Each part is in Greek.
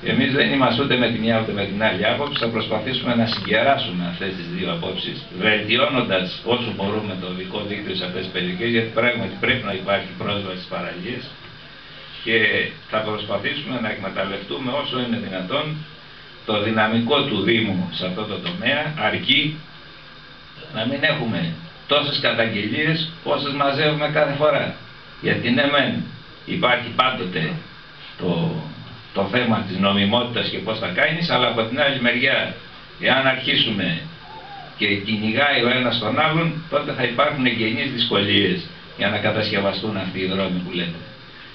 Εμείς δεν είμαστε ούτε με τη μια ούτε με την άλλη άποψη. Θα προσπαθήσουμε να συγκεράσουμε αυτές τις δύο απόψεις, βελτιώνοντας όσο μπορούμε το οδικό δίκτυο σε αυτές τις περιοχές, γιατί πράγματι πρέπει να υπάρχει πρόσβαση στις παραλίες και θα προσπαθήσουμε να εκμεταλλευτούμε όσο είναι δυνατόν το δυναμικό του Δήμου σε αυτό το τομέα, αρκεί να μην έχουμε τόσες καταγγελίες όσες μαζεύουμε κάθε φορά. Γιατί ναι μεν υπάρχει πάντοτε το θέμα της νομιμότητας και πώς θα κάνεις, αλλά από την άλλη μεριά, εάν αρχίσουμε και κυνηγάει ο ένας τον άλλον, τότε θα υπάρχουν εγγενείς δυσκολίες για να κατασκευαστούν αυτοί οι δρόμοι που λέτε.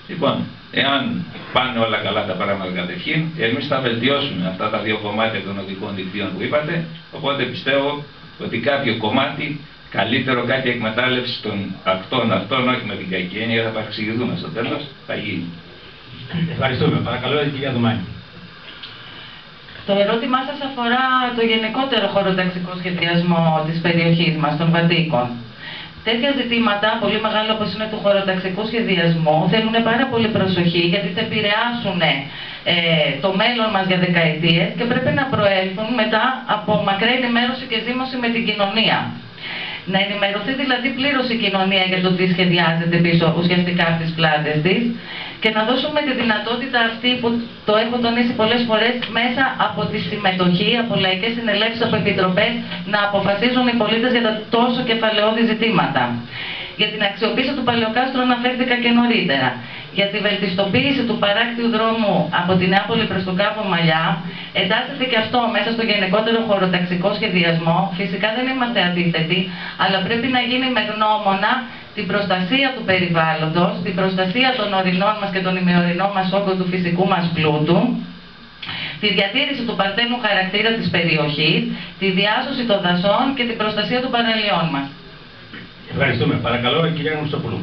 Λοιπόν, εάν πάνε όλα καλά τα πράγματα κατευχήν, εμείς θα βελτιώσουμε αυτά τα δύο κομμάτια των οδικών δικτύων που είπατε, οπότε πιστεύω ότι κάποιο κομμάτι, καλύτερο κάτι εκμετάλλευση των ακτών αυτών, όχι με την κακή έννοια, θα παρεξηγηθούμε στο τέλος, θα γίνει. Ευχαριστούμε. Παρακαλώ, η κυρία Δουμάνη. Το ερώτημά σας αφορά το γενικότερο χωροταξικό σχεδιασμό της περιοχής μας, των Βατίκων. Τέτοια ζητήματα, πολύ μεγάλο όπως είναι του χωροταξικού σχεδιασμού, θέλουν πάρα πολύ προσοχή γιατί θα επηρεάσουν το μέλλον μας για δεκαετίες και πρέπει να προέλθουν μετά από μακρά ενημέρωση και ζήμωση με την κοινωνία. Να ενημερωθεί δηλαδή πλήρως η κοινωνία για το τι σχεδιάζεται πίσω ουσιαστικά από τις πλάτες της και να δώσουμε τη δυνατότητα αυτή που το έχω τονίσει πολλές φορές μέσα από τη συμμετοχή, από λαϊκές συνελεύσεις, από επιτροπές, να αποφασίζουν οι πολίτες για τα τόσο κεφαλαιώδη ζητήματα. Για την αξιοποίηση του Παλαιοκάστρου αναφέρθηκα και νωρίτερα. Για τη βελτιστοποίηση του παράκτιου δρόμου από την Νεάπολη προς τον Κάπο Μαλλιά, εντάσσεται και αυτό μέσα στο γενικότερο χωροταξικό σχεδιασμό. Φυσικά δεν είμαστε αντίθετοι, αλλά πρέπει να γίνει με γνώμονα την προστασία του περιβάλλοντος, την προστασία των ορεινών μας και των ημιορεινών μας όγκων του φυσικού μας πλούτου, τη διατήρηση του παρθένου χαρακτήρα της περιοχής, τη διάσωση των δασών και την προστασία των παραλιών μας. Ευχαριστούμε. Παρακαλώ, η κυρία Μουστοπούλου.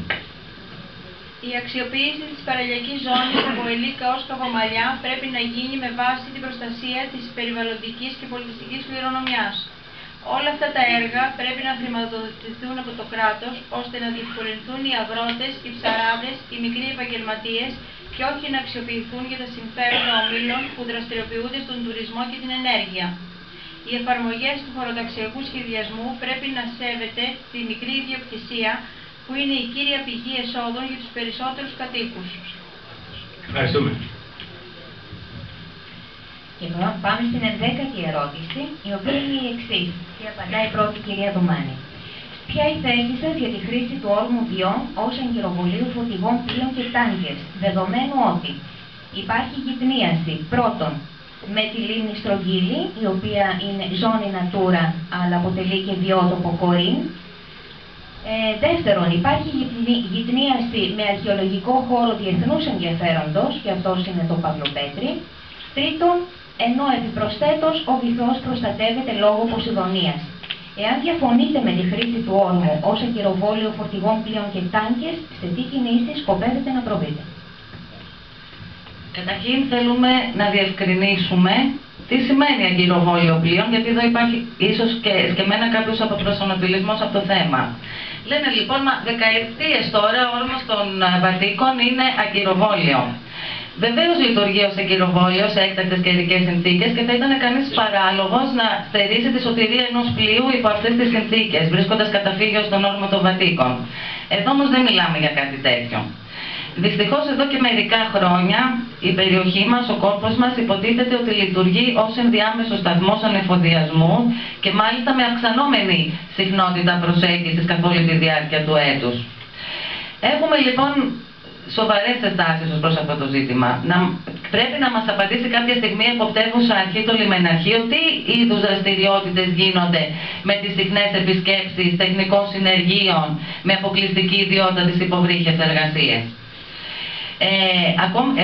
Η αξιοποίηση της παραλιακής ζώνης από Ελίκα ως Καβομαλιά πρέπει να γίνει με βάση την προστασία της περιβαλλοντικής και πολιτιστικής κληρονομιάς. Όλα αυτά τα έργα πρέπει να χρηματοδοτηθούν από το κράτος, ώστε να διευκολυνθούν οι αγρότες, οι ψαράδες, οι μικροί επαγγελματίες και όχι να αξιοποιηθούν για τα συμφέροντα ομίλων που δραστηριοποιούνται στον τουρισμό και την ενέργεια. Οι εφαρμογές του χωροταξιακού σχεδιασμού πρέπει να σέβεται τη μικρή ιδιοκτησία, που είναι η κύρια πηγή εσόδων για τους περισσότερους κατοίκους. Ευχαριστούμε. Και τώρα πάμε στην 11η ερώτηση, η οποία είναι η εξής, και απαντάει πρώτη η κυρία Δουμάνη. Ποια η θέση σας για τη χρήση του όρμου 2 ως εγκυροβολίου φορτηγών πλοίων και τάγκερ, δεδομένου ότι υπάρχει γυτνίαση πρώτον με τη λίμνη Στρογγύλη, η οποία είναι ζώνη Natura, αλλά αποτελεί και βιότοπο Κορίν. Δεύτερον, υπάρχει γυτνίαση με αρχαιολογικό χώρο διεθνούς ενδιαφέροντος, και αυτός είναι το Παυλοπέτρι. Τρίτον, ενώ επιπροσθέτως ο βυθός προστατεύεται λόγω Ποσειδονίας. Εάν διαφωνείτε με τη χρήση του όρμου ως εγκυροβόλιο φορτηγών πλοίων και τάγκες, σε τι κινήσεις σκοπεύετε να προβείτε? Καταρχήν θέλουμε να διευκρινίσουμε τι σημαίνει εγκυροβόλιο πλοίων, γιατί εδώ υπάρχει ίσως και σκεμμένα κάποιος αποπροσανατολισμός από το θέμα. Λένε λοιπόν, δεκαετίες τώρα ο όρμος των Βατίκων είναι αγκυροβόλιο. Βεβαίως λειτουργεί ως εγκυροβόλιο σε έκτακτες καιρικές συνθήκες και θα ήταν κανείς παράλογος να στερήσει τη σωτηρία ενός πλοίου υπό αυτές τις συνθήκες, βρίσκοντας καταφύγιο στον όρμο των Βατίκων. Εδώ όμως δεν μιλάμε για κάτι τέτοιο. Δυστυχώς εδώ και μερικά χρόνια η περιοχή μας, ο κόρπος μας υποτίθεται ότι λειτουργεί ως ενδιάμεσος σταθμός ανεφοδιασμού και μάλιστα με αυξανόμενη συχνότητα προσέγγισης καθ' όλη τη διάρκεια του έτους. Έχουμε λοιπόν σοβαρές ενστάσεις ως προς αυτό το ζήτημα. Πρέπει να μας απαντήσει κάποια στιγμή η εποπτεύουσα αρχή, το λιμεναρχείο, τι είδους δραστηριότητες γίνονται με τις συχνές επισκέψεις τεχνικών συνεργείων με αποκλειστική ιδιότητα της υποβρύχιας εργασίας.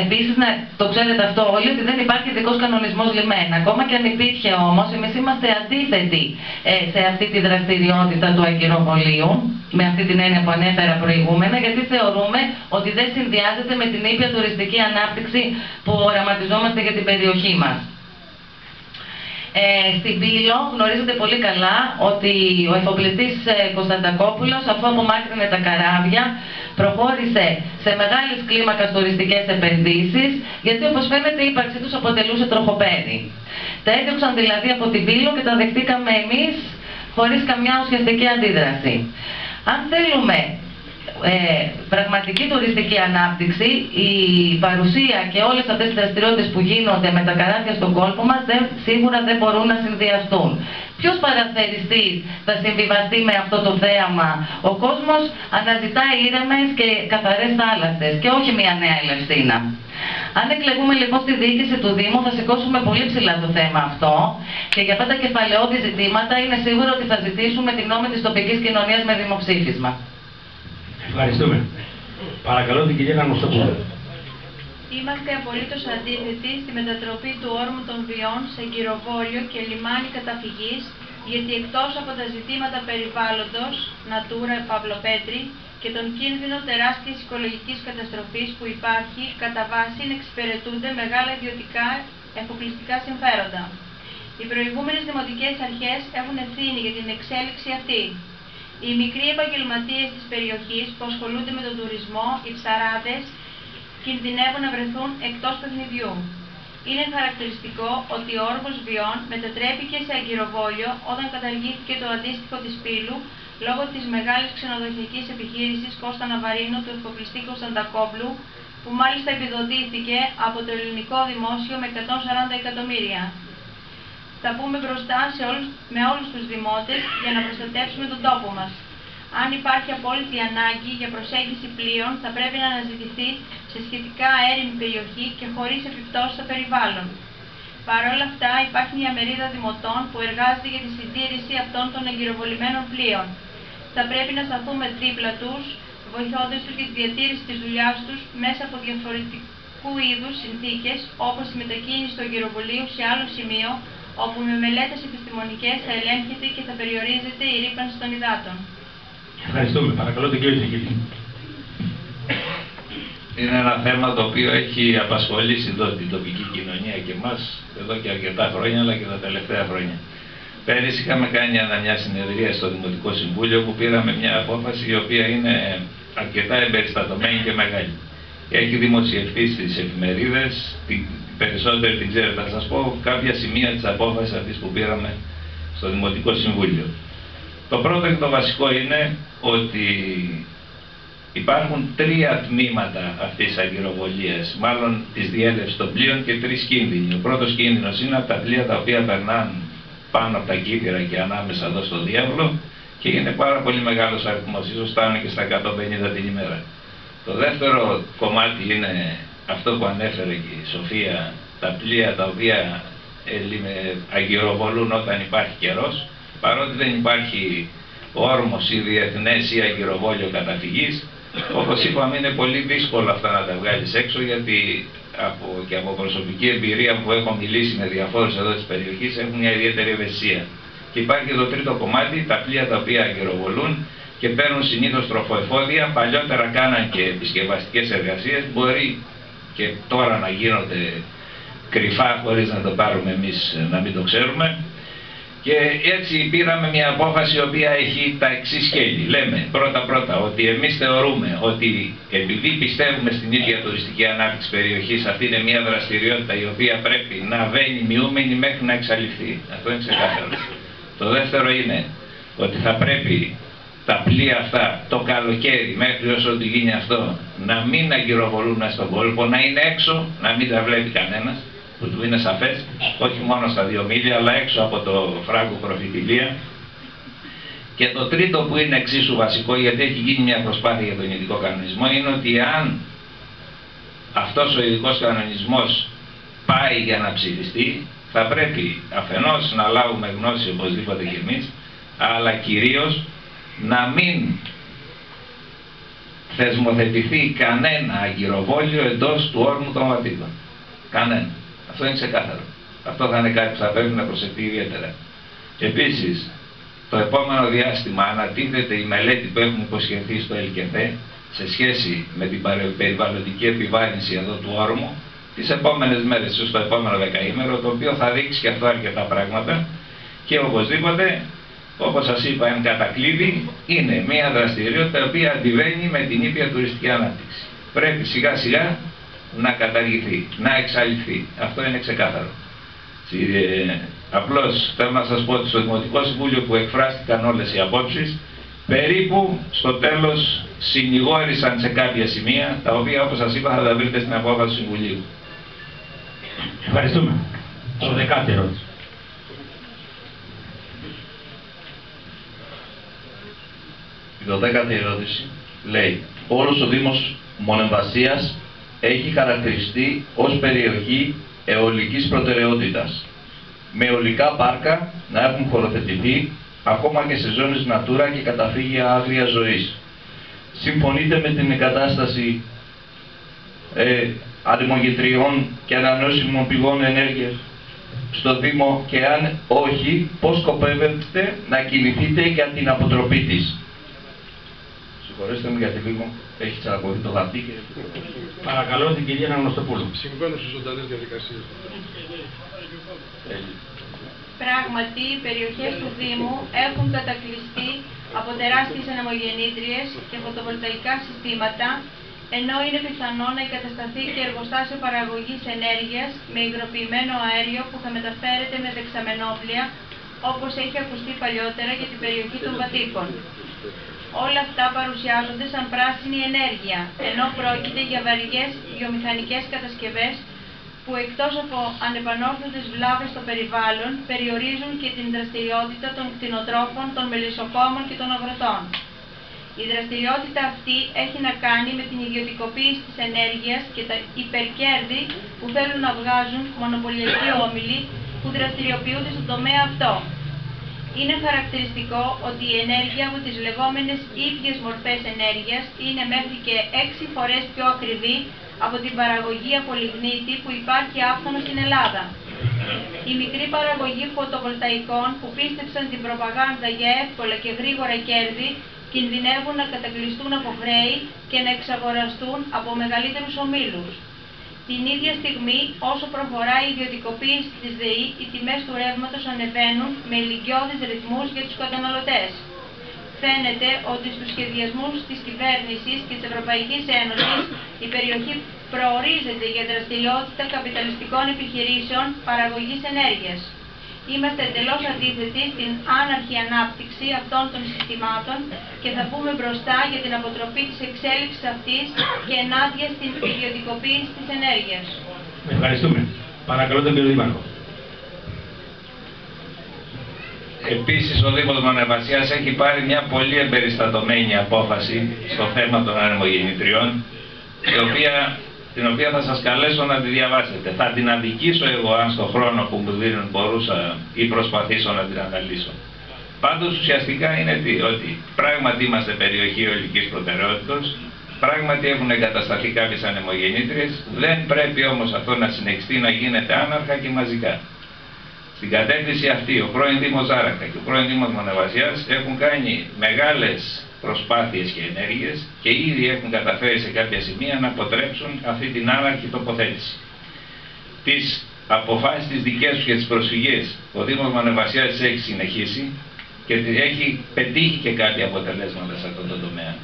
Επίσης, το ξέρετε αυτό όλοι, ότι δεν υπάρχει ειδικός κανονισμός λιμένα. Ακόμα και αν υπήρχε όμως, εμείς είμαστε αντίθετοι σε αυτή τη δραστηριότητα του αγκυροβολίου, με αυτή την έννοια που ανέφερα προηγούμενα, γιατί θεωρούμε ότι δεν συνδυάζεται με την ήπια τουριστική ανάπτυξη που οραματιζόμαστε για την περιοχή μας. Στην Πύλο γνωρίζετε πολύ καλά ότι ο εφοπλιστής Κωνσταντακόπουλος, αφού απομάκρυνε τα καράβια, προχώρησε σε μεγάλες κλίμακας τουριστικές επενδύσεις, γιατί όπως φαίνεται η ύπαρξή τους αποτελούσε τροχοπέδι. Τα έδιωξαν δηλαδή από την πύλο και τα δεχτήκαμε εμείς χωρίς καμιά ουσιαστική αντίδραση. Αν θέλουμε πραγματική τουριστική ανάπτυξη, η παρουσία και όλες αυτές τις δραστηριότητες που γίνονται με τα καράβια στον κόλπο μας σίγουρα δεν μπορούν να συνδυαστούν. Ποιος παραθεριστής θα συμβιβαστεί με αυτό το θέαμα? Ο κόσμος αναζητά ήρεμες και καθαρές θάλασσες και όχι μια νέα Ελευσίνα. Αν εκλεγούμε λοιπόν στη διοίκηση του Δήμου, θα σηκώσουμε πολύ ψηλά το θέμα αυτό και για αυτά τα κεφαλαιώδη ζητήματα είναι σίγουρο ότι θα ζητήσουμε τη γνώμη της τοπικής κοινωνίας με δημοψήφισμα. Ευχαριστούμε. Παρακαλώ την κυρία Ναμοστοπούλου. Είμαστε απολύτως αντίθετοι στη μετατροπή του όρμου των Βιών σε εγκυροβόλιο και λιμάνι καταφυγής, γιατί εκτός από τα ζητήματα περιβάλλοντος, Natura Παυλοπέτρη, και τον κίνδυνο τεράστιας οικολογικής καταστροφής που υπάρχει, κατά βάση εξυπηρετούνται μεγάλα ιδιωτικά εφοπλιστικά συμφέροντα. Οι προηγούμενες δημοτικές αρχές έχουν ευθύνη για την εξέλιξη αυτή. Οι μικροί επαγγελματίες της περιοχής που ασχολούνται με τον τουρισμό, οι ψαράδες, κινδυνεύουν να βρεθούν εκτός παιχνιδιού. Είναι χαρακτηριστικό ότι ο όρμος Βιών μετατρέπηκε σε αγκυροβόλιο όταν καταργήθηκε το αντίστοιχο της Πύλου λόγω της μεγάλης ξενοδοχειακής επιχείρησης Κώστα Ναβαρίνου του εφοπλιστή Κωνσταντακόπουλου, που μάλιστα επιδοτήθηκε από το ελληνικό δημόσιο με 140 εκατομμύρια. Θα πούμε μπροστά με όλους τους δημότες για να προστατεύσουμε τον τόπο μας. Αν υπάρχει απόλυτη ανάγκη για προσέγγιση πλοίων, θα πρέπει να αναζητηθεί σε σχετικά έρημη περιοχή και χωρίς επιπτώσεις στο περιβάλλον. Παρ' όλα αυτά, υπάρχει μια μερίδα δημοτών που εργάζεται για τη συντήρηση αυτών των εγκυροβολημένων πλοίων. Θα πρέπει να σταθούμε δίπλα τους, βοηθώντας τους για τη διατήρηση της δουλειάς τους μέσα από διαφορετικού είδους συνθήκες, όπως η μετακίνηση του εγκυροβολίου σε άλλο σημείο, όπου με μελέτες επιστημονικές θα ελέγχεται και θα περιορίζεται η ρύπανση των υδάτων. Ευχαριστούμε. Παρακαλώ τον κύριο Ζηγητή. Είναι ένα θέμα το οποίο έχει απασχολήσει την τοπική κοινωνία και εμάς εδώ και αρκετά χρόνια, αλλά και τα τελευταία χρόνια. Πέρυσι είχαμε κάνει μια συνεδρία στο Δημοτικό Συμβούλιο που πήραμε μια απόφαση η οποία είναι αρκετά εμπεριστατωμένη και μεγάλη. Έχει δημοσιευτεί στις εφημερίδες, περισσότεροι την ξέρετε, θα σας πω κάποια σημεία της απόφασης αυτής που πήραμε στο Δημοτικό Συμβούλιο. Το πρώτο και το βασικό είναι ότι υπάρχουν τρία τμήματα αυτής της αγκυροβολίας, μάλλον της διέλευσης των πλοίων και τρεις κίνδυνοι. Ο πρώτος κίνδυνος είναι από τα πλοία τα οποία περνάνε πάνω από τα κύτταρα και ανάμεσα εδώ στο διάβολο και είναι πάρα πολύ μεγάλος αριθμός, ίσως φτάνουν και στα 150 την ημέρα. Το δεύτερο κομμάτι είναι αυτό που ανέφερε και η Σοφία, τα πλοία τα οποία αγκυροβολούν όταν υπάρχει καιρός, παρότι δεν υπάρχει όρμος ή διεθνές ή αγκυροβόλιο καταφυγής. Όπως είπαμε, είναι πολύ δύσκολο αυτά να τα βγάλεις έξω, γιατί και από προσωπική εμπειρία που έχω μιλήσει με διαφόρους εδώ της περιοχής έχουν μια ιδιαίτερη ευαισθησία. Και υπάρχει το τρίτο κομμάτι, τα πλοία τα οποία αγκυροβολούν και παίρνουν συνήθως τροφοεφόδια. Παλιότερα κάναν και επισκευαστικές εργασίες, μπορεί και τώρα να γίνονται κρυφά χωρίς να το πάρουμε εμείς, να μην το ξέρουμε. Και έτσι πήραμε μια απόφαση η οποία έχει τα εξής σκέλη. Λέμε πρώτα ότι εμείς θεωρούμε ότι επειδή πιστεύουμε στην ίδια τουριστική ανάπτυξη περιοχής, αυτή είναι μια δραστηριότητα η οποία πρέπει να βαίνει μειούμενη μέχρι να εξαλειφθεί. Αυτό είναι ξεκάθαρο. Το δεύτερο είναι ότι θα πρέπει τα πλοία αυτά το καλοκαίρι μέχρι όσο του γίνει αυτό να μην αγκυροβολούν στον κόλπο, να είναι έξω, να μην τα βλέπει κανένας, που του είναι σαφές, όχι μόνο στα 2 μίλια, αλλά έξω από το φράγκο προφητηλία. Και το τρίτο που είναι εξίσου βασικό, γιατί έχει γίνει μια προσπάθεια για τον ειδικό κανονισμό, είναι ότι αν αυτός ο ειδικός κανονισμός πάει για να ψηφιστεί, θα πρέπει αφενός να λάβουμε γνώση οπωσδήποτε και εμείς, αλλά κυρίως να μην θεσμοθετηθεί κανένα αγκυροβόλιο εντός του όρμου των Βατίκων. Κανένα. Αυτό είναι ξεκάθαρο. Αυτό θα είναι κάτι που θα πρέπει να προσεχθεί ιδιαίτερα. Επίσης, το επόμενο διάστημα ανατίθεται η μελέτη που έχουμε υποσχεθεί στο ΕΛΚΕΘΕ σε σχέση με την περιβαλλοντική επιβάρυνση εδώ του όρμου τις επόμενες μέρες, ίσως το επόμενο δεκαήμερο, το οποίο θα δείξει και αυτό αρκετά πράγματα και οπωσδήποτε όπως σας είπα, εν κατακλείδη, είναι μια δραστηριότητα η οποία αντιβαίνει με την ήπια τουριστική ανάπτυξη. Πρέπει σιγά σιγά να καταργηθεί, να εξαλειφθεί. Αυτό είναι ξεκάθαρο. Απλώς θέλω να σας πω ότι στο Δημοτικό Συμβούλιο που εκφράστηκαν όλες οι απόψεις, περίπου στο τέλος συνηγόρησαν σε κάποια σημεία, τα οποία όπως σας είπα θα τα βρείτε στην απόφαση του Συμβουλίου. Ευχαριστούμε. Το 10η ερώτηση. Η 12η ερώτηση λέει: όλος ο Δήμος Μονεμβασίας έχει χαρακτηριστεί ως περιοχή αιωλικής προτεραιότητας, με αιωλικά πάρκα να έχουν χωροθετηθεί ακόμα και σε ζώνες Natura και καταφύγια άγριας ζωής. Συμφωνείτε με την εγκατάσταση αντιμογητριών και ανανεώσιμων πηγών ενέργειας στο Δήμο, και αν όχι, πώς σκοπεύετε να κινηθείτε για την αποτροπή της? Συγχωρέστε με γιατί λίγο έχει τσακωθεί το χαρτί και... Παρακαλώ την κυρία Αναγνωστοπούλου. Συμβαίνουν στις ζωντανές διαδικασίες. Πράγματι, οι περιοχές του Δήμου έχουν κατακλειστεί από τεράστιες ανεμογεννήτριες και φωτοβολταϊκά συστήματα, ενώ είναι πιθανό να εγκατασταθεί και εργοστάσιο παραγωγής ενέργειας με υγροποιημένο αέριο που θα μεταφέρεται με δεξαμενόπλια, όπως έχει ακουστεί παλιότερα για την περιοχή των Βατίκων. Όλα αυτά παρουσιάζονται σαν πράσινη ενέργεια, ενώ πρόκειται για βαριές βιομηχανικές κατασκευές που εκτός από ανεπανόρθωτες βλάβες στο περιβάλλον, περιορίζουν και την δραστηριότητα των κτηνοτρόφων, των μελισσοκόμων και των αγροτών. Η δραστηριότητα αυτή έχει να κάνει με την ιδιωτικοποίηση της ενέργειας και τα υπερκέρδη που θέλουν να βγάζουν μονοπωλιακοί όμιλοι που δραστηριοποιούνται στον τομέα αυτό. Είναι χαρακτηριστικό ότι η ενέργεια από τις λεγόμενες ίδιες μορφές ενέργειας είναι μέχρι και 6 φορές πιο ακριβή από την παραγωγή από λιγνίτη που υπάρχει άφθονο στην Ελλάδα. Η μικρή παραγωγή φωτοβολταϊκών που πίστεψαν την προπαγάνδα για εύκολα και γρήγορα κέρδη κινδυνεύουν να κατακλειστούν από χρέη και να εξαγοραστούν από μεγαλύτερους ομίλους. Την ίδια στιγμή, όσο προχωράει η ιδιωτικοποίηση της ΔΕΗ, οι τιμές του ρεύματος ανεβαίνουν με ηλικιώδεις ρυθμούς για τους καταναλωτές. Φαίνεται ότι στους σχεδιασμούς της κυβέρνησης και της Ευρωπαϊκής Ένωσης η περιοχή προορίζεται για δραστηριότητα καπιταλιστικών επιχειρήσεων παραγωγής ενέργειας. Είμαστε εντελώς αντίθετοι στην άναρχη ανάπτυξη αυτών των συστημάτων και θα πούμε μπροστά για την αποτροπή της εξέλιξης αυτής και ενάντια στην ιδιωτικοποίηση της ενέργειας. Ευχαριστούμε. Παρακαλώ τον κύριο Δήμαρχο. Επίσης, ο Δήμος Μονεμβασίας έχει πάρει μια πολύ εμπεριστατωμένη απόφαση στο θέμα των ανεμογεννητριών, την οποία θα σας καλέσω να τη διαβάσετε. Θα την αδικήσω εγώ αν στον χρόνο που μου δίνουν μπορούσα ή προσπαθήσω να την αναλύσω. Πάντως ουσιαστικά είναι ότι πράγματι είμαστε περιοχή αιωλικής προτεραιότητας, πράγματι έχουν εγκατασταθεί κάποιες ανεμογεννήτριες, δεν πρέπει όμως αυτό να συνεχιστεί να γίνεται άναρχα και μαζικά. Στην κατεύθυνση αυτή ο πρώην Δήμος Ζάρακα και ο πρώην Δήμος Μονεμβασίας έχουν κάνει μεγάλες προσπάθειες και ενέργειες και ήδη έχουν καταφέρει σε κάποια σημεία να αποτρέψουν αυτή την άναρχη τοποθέτηση. Τις αποφάσεις τις δικές τους και τις προσφυγές ο Δήμος Μονεμβασίας έχει συνεχίσει και έχει πετύχει και κάποια αποτελέσματα σε αυτόν τον τομέα.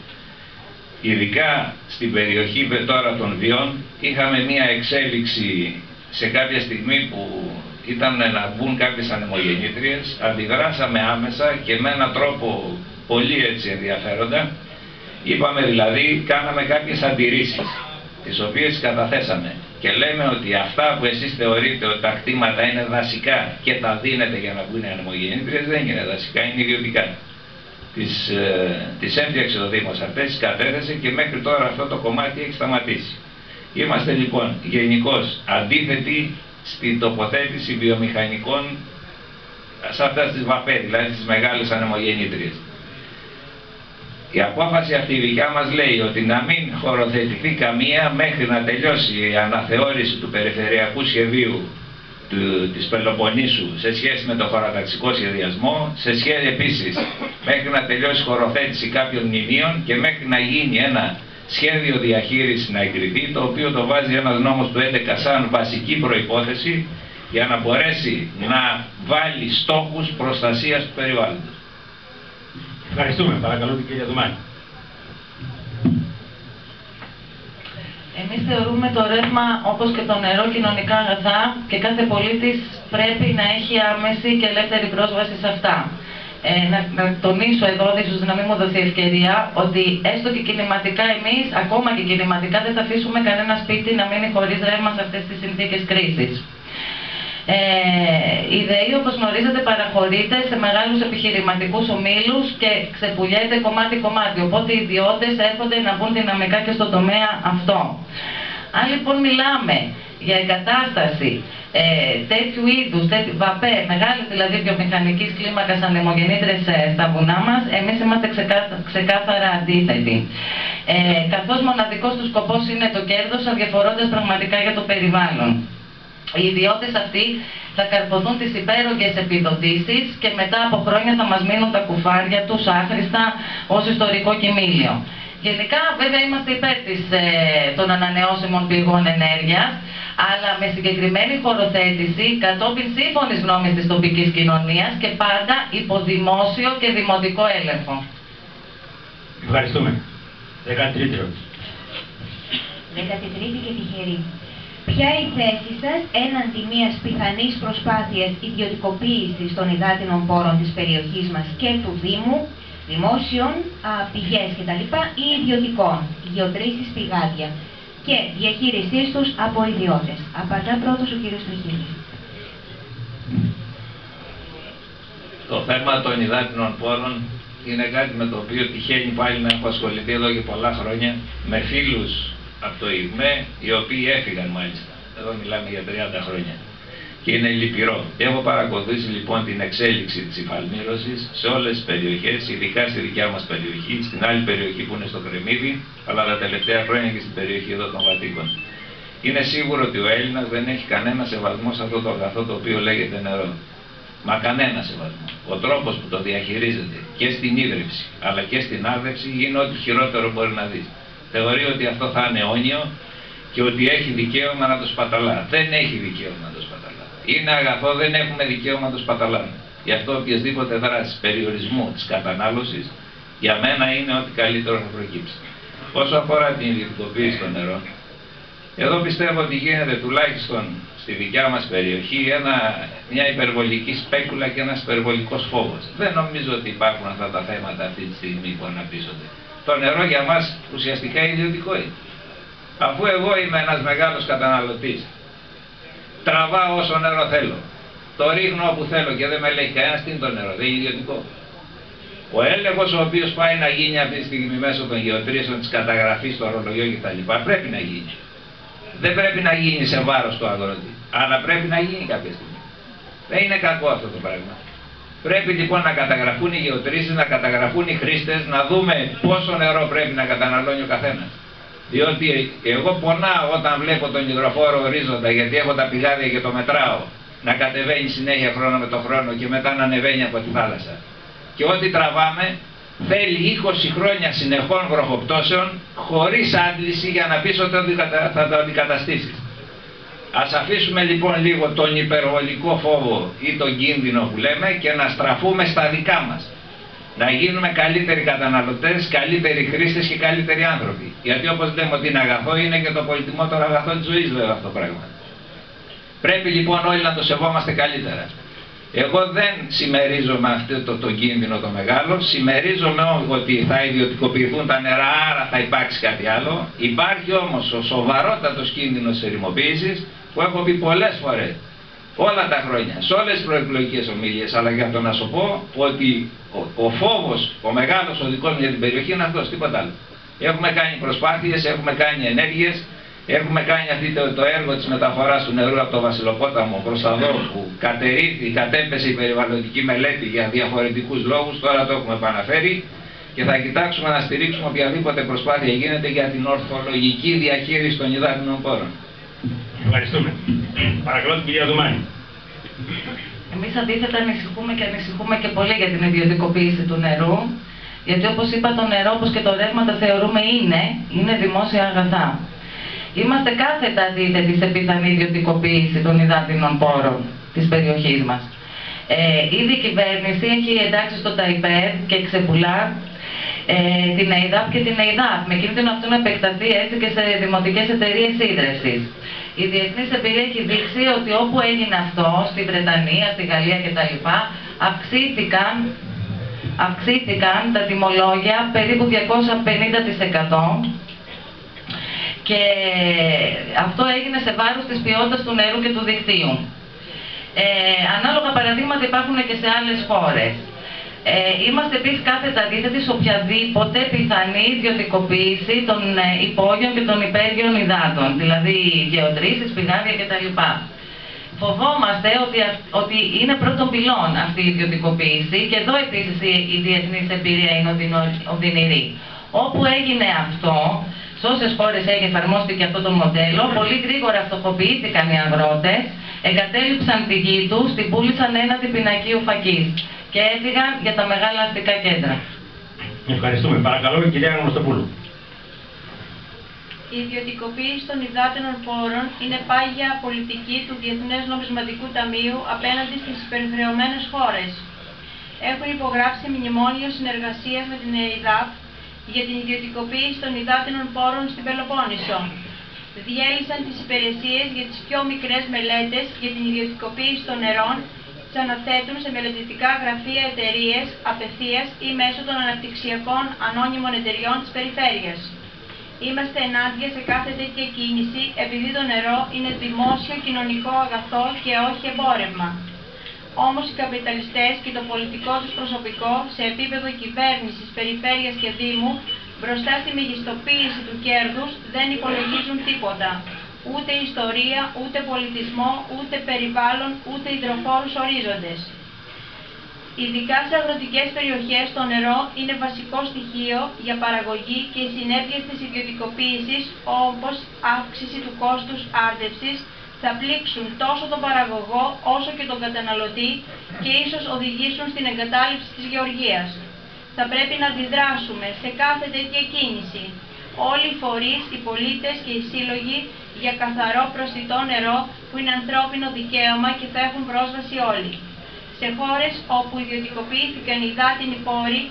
Ειδικά στην περιοχή τώρα των Βιών είχαμε μια εξέλιξη σε κάποια στιγμή που ήταν να μπουν κάποιες ανεμογεννήτριες, αντιδράσαμε άμεσα και με έναν τρόπο πολύ έτσι ενδιαφέροντα. Είπαμε δηλαδή, κάναμε κάποιες αντιρρήσεις, τις οποίες καταθέσαμε και λέμε ότι αυτά που εσείς θεωρείτε ότι τα κτήματα είναι δασικά και τα δίνετε για να μπουν οι ανεμογεννήτριες, δεν είναι δασικά, είναι ιδιωτικά. Τις έφτιαξε ο Δήμος αυτές, τις κατέθεσε και μέχρι τώρα αυτό το κομμάτι έχει σταματήσει. Είμαστε λοιπόν γενικώς αντίθετοι στην τοποθέτηση βιομηχανικών σε αυτές τις ΒΑΠΕ, δηλαδή τις μεγάλες ανεμογεννήτριες. Η απόφαση αυτή η δικιά μας λέει ότι να μην χωροθετηθεί καμία μέχρι να τελειώσει η αναθεώρηση του περιφερειακού σχεδίου της Πελοποννήσου σε σχέση με το χωροταξικό σχεδιασμό, σε σχέση επίσης μέχρι να τελειώσει η χωροθέτηση κάποιων μνημείων και μέχρι να γίνει ένα σχέδιο διαχείρισης να εγκριθεί, το οποίο το βάζει ένας νόμος του 11 σαν βασική προϋπόθεση για να μπορέσει να βάλει στόχους προστασίας του περιβάλλοντος. Ευχαριστούμε. Παρακαλώ την κυρία Δουμάνη. Εμείς θεωρούμε το ρεύμα, όπως και το νερό, κοινωνικά αγαθά και κάθε πολίτης πρέπει να έχει άμεση και ελεύθερη πρόσβαση σε αυτά. Να τονίσω εδώ, ίσως να μην μου δοθεί ευκαιρία, ότι έστω και κινηματικά εμείς, ακόμα και κινηματικά, δεν θα αφήσουμε κανένα σπίτι να μείνει χωρίς ρεύμα σε αυτές τις συνθήκες κρίσης. Η ΔΕΗ, όπως γνωρίζετε, παραχωρείται σε μεγάλους επιχειρηματικούς ομίλους και ξεπουλιέται κομμάτι-κομμάτι. Οπότε οι ιδιώτες έρχονται να μπουν δυναμικά και στον τομέα αυτό. Αν λοιπόν μιλάμε για εγκατάσταση τέτοιου είδους, ΒΑΠΕ, μεγάλης δηλαδή βιομηχανικής κλίμακας ανεμογεννήτρες στα βουνά μας, εμείς είμαστε ξεκάθαρα αντίθετοι. Καθώς μοναδικός του σκοπός είναι το κέρδος, αδιαφορώντας πραγματικά για το περιβάλλον. Οι ιδιώτες αυτοί θα καρποθούν τις υπέρογγες επιδοτήσεις και μετά από χρόνια θα μας μείνουν τα κουφάρια τους άχρηστα ως ιστορικό κοιμήλιο. Γενικά, βέβαια, είμαστε υπέρ των ανανεώσιμων πηγών ενέργειας, αλλά με συγκεκριμένη χωροθέτηση κατόπιν σύμφωνης γνώμης της τοπικής κοινωνίας και πάντα υπό δημόσιο και δημοτικό έλεγχο. Ευχαριστούμε. 13η ερώτηση. 13η και τυχερή. Ποια η θέση σας έναντι μιας πιθανής προσπάθειας ιδιωτικοποίησης των υδάτινων πόρων της περιοχής μας και του Δήμου, δημόσιων, πηγές κτλ. Ή ιδιωτικών, γεωτρήσεις, πηγάδια και διαχείρισής τους από ιδιώτες? Απαντά πρώτος ο κύριος Τριχίλης. Το θέμα των υδάτινων πόρων είναι κάτι με το οποίο τυχαίνει πάλι να έχω ασχοληθεί εδώ και πολλά χρόνια με φίλους από το ΙΓΜΕ, οι οποίοι έφυγαν μάλιστα. Εδώ μιλάμε για 30 χρόνια. Και είναι λυπηρό. Έχω παρακολουθήσει λοιπόν την εξέλιξη της υφαλμύρωσης σε όλες τις περιοχές, ειδικά στη δικιά μας περιοχή, στην άλλη περιοχή που είναι στο Κρεμμύδι, αλλά τα τελευταία χρόνια και στην περιοχή εδώ των Βατίκων. Είναι σίγουρο ότι ο Έλληνας δεν έχει κανένα σεβασμό σε αυτό το αγαθό το οποίο λέγεται νερό. Μα κανένα σεβασμό. Ο τρόπος που το διαχειρίζεται και στην ίδρυψη αλλά και στην άρδευση είναι ό,τι χειρότερο μπορεί να δει. Θεωρεί ότι αυτό θα είναι αιώνιο και ότι έχει δικαίωμα να το σπαταλά. Δεν έχει δικαίωμα να το σπαταλά. Είναι αγαθό, δεν έχουμε δικαίωμα να το σπαταλάμε. Γι' αυτό οποιασδήποτε δράση περιορισμού της κατανάλωσης για μένα είναι ό,τι καλύτερο θα προκύψει. Όσο αφορά την ιδιωτικοποίηση των νερών, εδώ πιστεύω ότι γίνεται τουλάχιστον στη δικιά μας περιοχή μια υπερβολική σπέκουλα και ένας υπερβολικός φόβος. Δεν νομίζω ότι υπάρχουν αυτά τα θέματα αυτή τη στιγμή που αναπτύσσονται. Το νερό για μας ουσιαστικά ιδιωτικό είναι. Αφού εγώ είμαι ένας μεγάλος καταναλωτής, τραβάω όσο νερό θέλω, το ρίχνω όπου θέλω και δεν με λέει κανένας τι είναι το νερό, δεν είναι ιδιωτικό. Ο έλεγχος ο οποίος πάει να γίνει αυτή τη στιγμή μέσω των γεωτρήσεων, της καταγραφής στο ορολογιό κτλ. Πρέπει να γίνει. Δεν πρέπει να γίνει σε βάρος του αγρότη, αλλά πρέπει να γίνει κάποια στιγμή. Δεν είναι κακό αυτό το πράγμα. Πρέπει λοιπόν να καταγραφούν οι γεωτρήσεις, να καταγραφούν οι χρήστες, να δούμε πόσο νερό πρέπει να καταναλώνει ο καθένας. Διότι εγώ πονάω όταν βλέπω τον υδροφόρο ορίζοντα, γιατί έχω τα πηγάδια και το μετράω, να κατεβαίνει συνέχεια χρόνο με το χρόνο και μετά να ανεβαίνει από τη θάλασσα. Και ό,τι τραβάμε θέλει 20 χρόνια συνεχών βροχοπτώσεων χωρίς άντληση για να πεις ότι θα το αντικαταστήσεις. Ας αφήσουμε λοιπόν λίγο τον υπερβολικό φόβο ή τον κίνδυνο που λέμε και να στραφούμε στα δικά μας. Να γίνουμε καλύτεροι καταναλωτές, καλύτεροι χρήστες και καλύτεροι άνθρωποι. Γιατί όπως λέμε ότι είναι αγαθό, είναι και το πολυτιμότερο αγαθό της ζωής βέβαια αυτό το πράγμα. Πρέπει λοιπόν όλοι να το σεβόμαστε καλύτερα. Εγώ δεν συμμερίζομαι αυτό το κίνδυνο το μεγάλο, συμμερίζομαι ότι θα ιδιωτικοποιηθούν τα νερά, άρα θα υπάρξει κάτι άλλο. Υπάρχει όμως ο σοβαρότατος κίνδυνος της ερημοποίησης που έχω πει πολλές φορές, όλα τα χρόνια, σε όλες τις προεκλογικές ομιλίες, αλλά για το να σου πω ότι ο φόβος, ο μεγάλος ο δικός μου για την περιοχή είναι αυτός, τίποτα άλλο. Έχουμε κάνει προσπάθειες, έχουμε κάνει ενέργειες, έχουμε κάνει το έργο της μεταφοράς του νερού από το Βασιλοπόταμο προς τα δω που κατέπεσε η περιβαλλοντική μελέτη για διαφορετικούς λόγους, τώρα το έχουμε επαναφέρει και θα κοιτάξουμε να στηρίξουμε οποιαδήποτε προσπάθεια γίνεται για την ορθολογική διαχείριση των υδάτινων πόρων. Ευχαριστούμε. Παρακαλώ την κυρία Δουμάνη. Εμείς αντίθετα ανησυχούμε και πολύ για την ιδιωτικοποίηση του νερού, γιατί όπως είπα το νερό όπως και το ρεύμα τα θεωρούμε είναι δημόσια αγαθά. Είμαστε κάθετα αντίθετοι σε πιθανή ιδιωτικοποίηση των υδάτινων πόρων της περιοχής μας. Ήδη η κυβέρνηση έχει εντάξει στο ΤΑΙΠΕΔ και ξεπουλά την ΕΙΔΑΠ και την ΕΙΔΑΠ, με κίνδυνο αυτό να επεκταθεί έτσι και σε δημοτικές εταιρείες ίδρυσης. Η διεθνής εμπειρία έχει δείξει ότι όπου έγινε αυτό, στη Βρετανία, στη Γαλλία κτλ., αυξήθηκαν τα τιμολόγια περίπου 250%, και αυτό έγινε σε βάρος της ποιότητας του νερού και του δικτύου. Ανάλογα παραδείγματα υπάρχουν και σε άλλες χώρες. Είμαστε επίσης κάθετα αντίθετοι σε οποιαδήποτε πιθανή ιδιωτικοποίηση των υπόγειων και των υπέργειων υδάτων, δηλαδή γεωτρήσεις, πηγάδια κτλ. Φοβόμαστε ότι είναι πρώτον πυλών αυτή η ιδιωτικοποίηση, και εδώ επίσης η διεθνής εμπειρία είναι οδυνηρή. Όπου έγινε αυτό, σε όσες χώρες έχει εφαρμόστηκε αυτό το μοντέλο, πολύ γρήγορα φτωχοποιήθηκαν οι αγρότες, εγκατέλειψαν τη γη τους, την πούλησαν έναντι πινακίου φακής και έφυγαν για τα μεγάλα αστικά κέντρα. Ευχαριστούμε. Παρακαλώ, η κυρία Γνωστοπούλου. Η ιδιωτικοποίηση των υδάτινων πόρων είναι πάγια πολιτική του Διεθνές Νομισματικού Ταμείου απέναντι στις υπερχρεωμένες χώρες. Έχουν υπογράψει μνημόνιο συνεργασίας με την ΕΙΔΑΠ για την ιδιωτικοποίηση των υδάτινων πόρων στην Πελοπόννησο. Διέλυσαν τις υπηρεσίες για τις πιο μικρές μελέτες για την ιδιωτικοποίηση των νερών, τις αναθέτουν σε μελετητικά γραφεία εταιρείες απευθείας ή μέσω των αναπτυξιακών ανώνυμων εταιριών της περιφέρειας. Είμαστε ενάντια σε κάθε τέτοια κίνηση, επειδή το νερό είναι δημόσιο κοινωνικό αγαθό και όχι εμπόρευμα. Όμως οι καπιταλιστές και το πολιτικό τους προσωπικό σε επίπεδο κυβέρνησης, περιφέρειας και δήμου μπροστά στη μεγιστοποίηση του κέρδους δεν υπολογίζουν τίποτα. Ούτε ιστορία, ούτε πολιτισμό, ούτε περιβάλλον, ούτε υδροφόρους ορίζοντες. Ειδικά σε αγροτικές περιοχές το νερό είναι βασικό στοιχείο για παραγωγή, και οι συνέπειες της ιδιωτικοποίησης, όπως αύξηση του κόστους άρδευσης, θα πλήξουν τόσο τον παραγωγό όσο και τον καταναλωτή και ίσως οδηγήσουν στην εγκατάλειψη της γεωργίας. Θα πρέπει να αντιδράσουμε σε κάθε τέτοια κίνηση. Όλοι οι φορείς, οι πολίτες και οι σύλλογοι, για καθαρό προσιτό νερό που είναι ανθρώπινο δικαίωμα και θα έχουν πρόσβαση όλοι. Σε χώρες όπου ιδιωτικοποιήθηκαν οι υδάτινοι πόροι,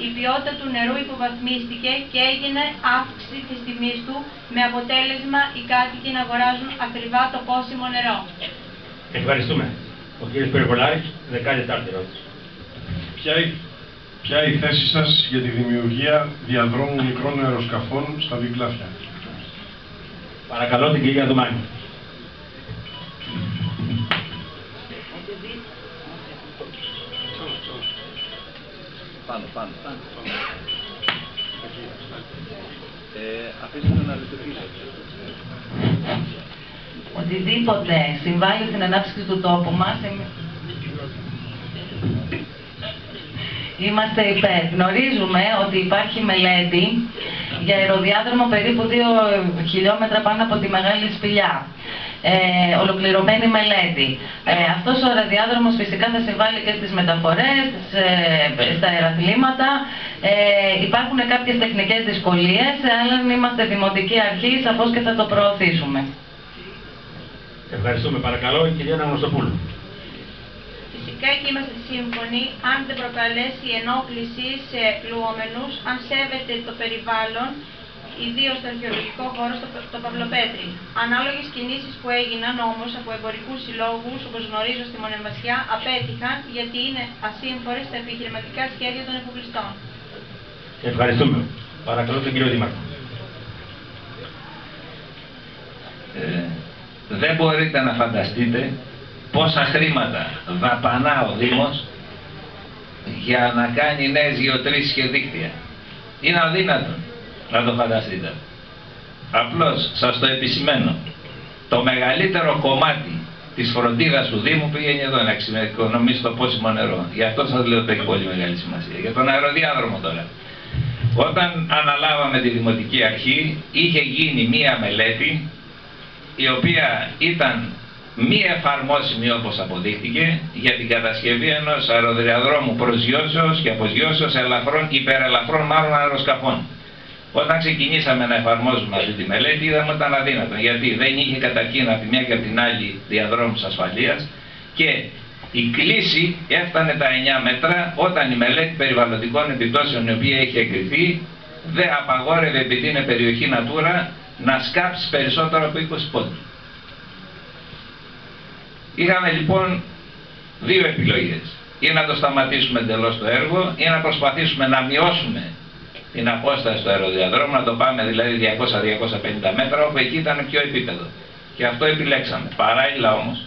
η ποιότητα του νερού υποβαθμίστηκε και έγινε αύξηση της τιμής του, με αποτέλεσμα οι κάτοικοι να αγοράζουν ακριβά το πόσιμο νερό. Ευχαριστούμε. Ο κύριος Περιβολάρης, 14η ερώτηση. Ποια η θέση σας για τη δημιουργία διαδρόμου μικρών αεροσκαφών στα Δικλάφια? Παρακαλώ την κυρία Δουμάνη. Πάνω. Αφήστε να λειτουργήσει. Οτιδήποτε συμβάλλει στην ανάπτυξη του τόπου μας, είμαστε υπέρ. Γνωρίζουμε ότι υπάρχει μελέτη για αεροδιάδρομο περίπου 2 χιλιόμετρα πάνω από τη Μεγάλη Σπηλιά. Ολοκληρωμένη μελέτη. Αυτός ο αεροδιάδρομος φυσικά θα συμβάλλει και στις μεταφορές, στα αεραθλήματα. Υπάρχουν κάποιες τεχνικές δυσκολίες, αλλά αν είμαστε δημοτική αρχή, σαφώς και θα το προωθήσουμε. Ευχαριστούμε. Παρακαλώ, η κυρία Γνωστοπούλου. Φυσικά και είμαστε σύμφωνοι, αν δεν προκαλέσει ενόχληση σε λουόμενους, αν σέβεται το περιβάλλον, ιδίως στο αρχαιολογικό χώρο στο Παυλοπέτρι. Ανάλογες κινήσεις που έγιναν όμως από εμπορικούς συλλόγους, όπως γνωρίζω στη Μονεμβασιά, απέτυχαν γιατί είναι ασύμφορες στα επιχειρηματικά σχέδια των εφοπλιστών. Ευχαριστούμε. Παρακαλώ τον κύριο Δήμαρχο. Δεν μπορείτε να φανταστείτε πόσα χρήματα δαπανά ο Δήμος για να κάνει νέες γεωτρήσεις και δίκτυα. Είναι αδύνατο να το φανταστείτε. Απλώς σας το επισημαίνω. Το μεγαλύτερο κομμάτι της φροντίδας του Δήμου πήγαινε εδώ να εξοικονομήσει το πόσιμο νερό. Γι' αυτό σας λέω ότι έχει πολύ μεγάλη σημασία. Για τον αεροδιάδρομο τώρα. Όταν αναλάβαμε τη Δημοτική Αρχή, είχε γίνει μία μελέτη η οποία ήταν μη εφαρμόσιμη, όπως αποδείχτηκε, για την κατασκευή ενός αεροδιαδρόμου προσγειώσεως και αποσγειώσεως υπερελαφρών μάλλον αεροσκαφών. Όταν ξεκινήσαμε να εφαρμόζουμε αυτή τη μελέτη, είδαμε ότι ήταν αδύνατο, γιατί δεν είχε καταρχήν από τη μια και από την άλλη διαδρόμους ασφαλείας, και Η κλίση έφτανε τα 9 μέτρα όταν η μελέτη περιβαλλοντικών επιπτώσεων, η οποία έχει εγκριθεί, δεν απαγόρευε, επειδή είναι περιοχή Natura, να σκάψει περισσότερο από 20 πόντους. Είχαμε λοιπόν δύο επιλογές. Ή να το σταματήσουμε εντελώς το έργο, ή να προσπαθήσουμε να μειώσουμε την απόσταση του αεροδιαδρόμου, να το πάμε δηλαδή 200-250 μέτρα, όπου εκεί ήταν πιο επίπεδο. Και αυτό επιλέξαμε. Παράλληλα όμως,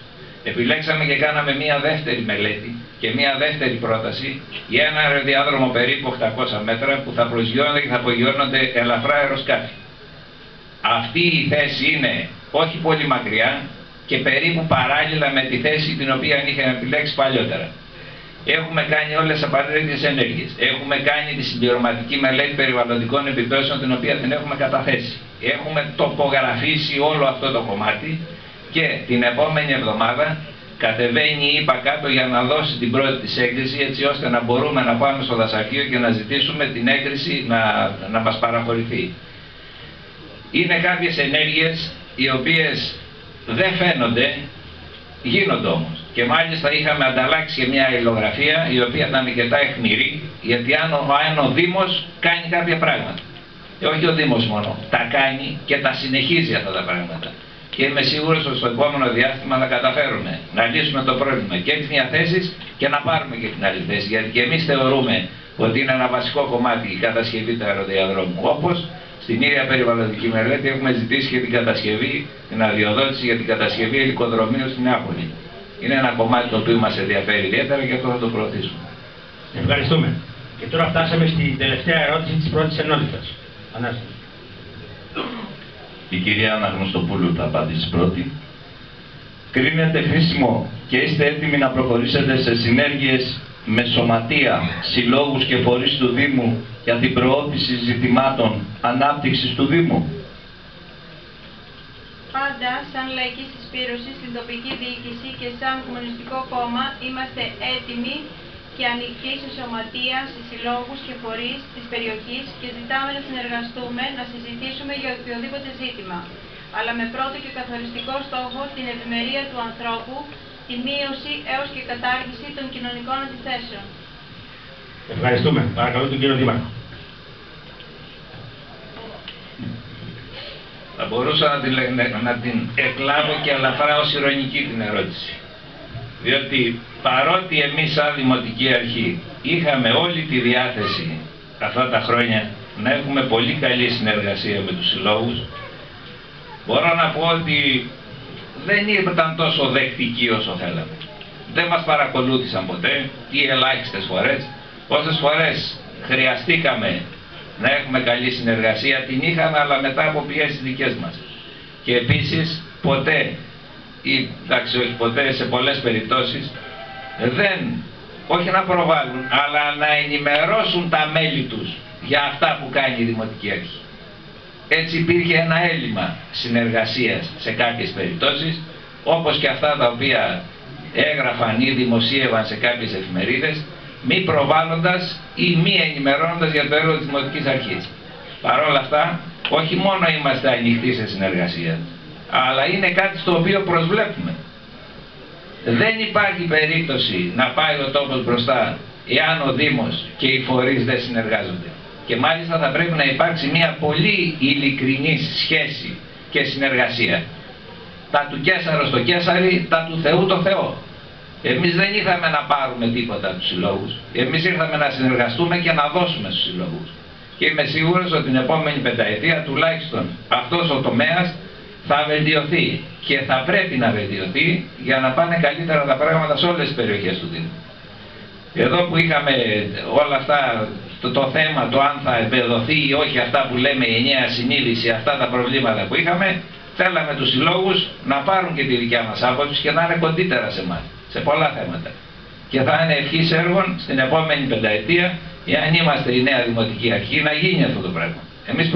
επιλέξαμε και κάναμε μία δεύτερη μελέτη και μία δεύτερη πρόταση για ένα αεροδιάδρομο περίπου 800 μέτρα που θα προσγειώνονται και θα απογειώνονται ελαφρά αεροσκάφη. Αυτή η θέση είναι όχι πολύ μακριά και περίπου παράλληλα με τη θέση την οποία είχαμε επιλέξει παλιότερα. Έχουμε κάνει όλες τις απαραίτητες ενέργειες. Έχουμε κάνει τη συμπληρωματική μελέτη περιβαλλοντικών επιπτώσεων, την οποία την έχουμε καταθέσει. Έχουμε τοπογραφήσει όλο αυτό το κομμάτι και την επόμενη εβδομάδα κατεβαίνει η ΥΠΑ κάτω για να δώσει την πρώτη της έγκριση, έτσι ώστε να μπορούμε να πάμε στο δασαρχείο και να ζητήσουμε την έγκριση να μας παραχωρηθεί. Είναι κάποιες ενέργειες οι οποίες δεν φαίνονται, γίνονται όμως. Και μάλιστα είχαμε ανταλλάξει και μια υλογραφία η οποία ήταν αρκετά αιχμηρή, γιατί αν ο Δήμος κάνει κάποια πράγματα. Και όχι ο Δήμος μόνο, τα κάνει και τα συνεχίζει αυτά τα πράγματα. Και είμαι σίγουρος ότι στο επόμενο διάστημα θα καταφέρουμε να λύσουμε το πρόβλημα και της μια θέσης και να πάρουμε και την άλλη θέση. Γιατί και εμείς θεωρούμε ότι είναι ένα βασικό κομμάτι η κατασκευή του αεροδιαδρόμου. Όπως στην ίδια περιβαλλοντική μελέτη έχουμε ζητήσει και την κατασκευή, την αδειοδότηση για την κατασκευή ελικοδρομίου στην Νεάπολη. Είναι ένα κομμάτι το οποίο μας ενδιαφέρει ιδιαίτερα και αυτό θα το προωθήσουμε. Ευχαριστούμε. Και τώρα φτάσαμε στην τελευταία ερώτηση της πρώτης ενότητας. Ανάσταση. Η κυρία Αναγνωστοπούλου θα απαντήσει πρώτη. Κρίνετε χρήσιμο και είστε έτοιμοι να προχωρήσετε σε συνέργειες με σωματεία, συλλόγους και φορείς του Δήμου για την προώθηση ζητημάτων ανάπτυξης του Δήμου? Πάντα, σαν λαϊκή συσπήρωση στην τοπική διοίκηση και σαν Κομμουνιστικό Κόμμα, είμαστε έτοιμοι και ανοιχτοί σε σωματεία, σε συλλόγους και φορείς της περιοχής και ζητάμε να συνεργαστούμε, να συζητήσουμε για οποιοδήποτε ζήτημα, αλλά με πρώτο και καθοριστικό στόχο την ευημερία του ανθρώπου, τη μείωση έως και κατάργηση των κοινωνικών αντιθέσεων. Ευχαριστούμε. Παρακαλώ τον κύριο Δήμαρχο. Θα μπορούσα να την εκλάβω και ελαφρά ως ειρωνική την ερώτηση. Διότι παρότι εμείς σαν Δημοτική Αρχή είχαμε όλη τη διάθεση αυτά τα χρόνια να έχουμε πολύ καλή συνεργασία με τους συλλόγους, μπορώ να πω ότι δεν ήταν τόσο δεκτικοί όσο θέλαμε. Δεν μας παρακολούθησαν ποτέ ή ελάχιστες φορές. Όσες φορές χρειαστήκαμε να έχουμε καλή συνεργασία την είχαμε, αλλά μετά από πιέσεις δικές μας. Και επίσης ποτέ, ή εντάξει όχι ποτέ, σε πολλές περιπτώσεις όχι να προβάλλουν, αλλά να ενημερώσουν τα μέλη τους για αυτά που κάνει η Δημοτική Αρχή. Έτσι υπήρχε ένα έλλειμμα συνεργασίας σε κάποιες περιπτώσεις, όπως και αυτά τα οποία έγραφαν ή δημοσίευαν σε κάποιες εφημερίδες, μη προβάλλοντας ή μη ενημερώνοντας για το έργο της Δημοτικής Αρχής. Παρ' όλα αυτά, όχι μόνο είμαστε ανοιχτοί σε συνεργασία, αλλά είναι κάτι στο οποίο προσβλέπουμε. Δεν υπάρχει περίπτωση να πάει ο τόπος μπροστά εάν ο Δήμος και οι φορείς δεν συνεργάζονται. Και μάλιστα θα πρέπει να υπάρξει μια πολύ ειλικρινή σχέση και συνεργασία. Τα του Κέσαρο στο Κέσαρι, τα του Θεού το Θεό. Εμείς δεν ήρθαμε να πάρουμε τίποτα από τους συλλόγους. Εμείς ήρθαμε να συνεργαστούμε και να δώσουμε στους συλλόγους. Και είμαι σίγουρος ότι την επόμενη πενταετία τουλάχιστον αυτός ο τομέας θα βελτιωθεί και θα πρέπει να βελτιωθεί για να πάνε καλύτερα τα πράγματα σε όλες τις περιοχές του Δήμου. Εδώ που είχαμε όλα αυτά, το θέμα, το αν θα εμπεδοθεί ή όχι αυτά που λέμε η ενιαία συνείδηση, αυτά τα προβλήματα που είχαμε, θέλαμε τους συλλόγους να πάρουν και τη δικιά μας άποψη και να είναι κοντύτερα σε εμάς, σε πολλά θέματα. Και θα είναι ευχής έργων στην επόμενη πενταετία, εάν είμαστε η νέα Δημοτική Αρχή, να γίνει αυτό το πράγμα. Εμείς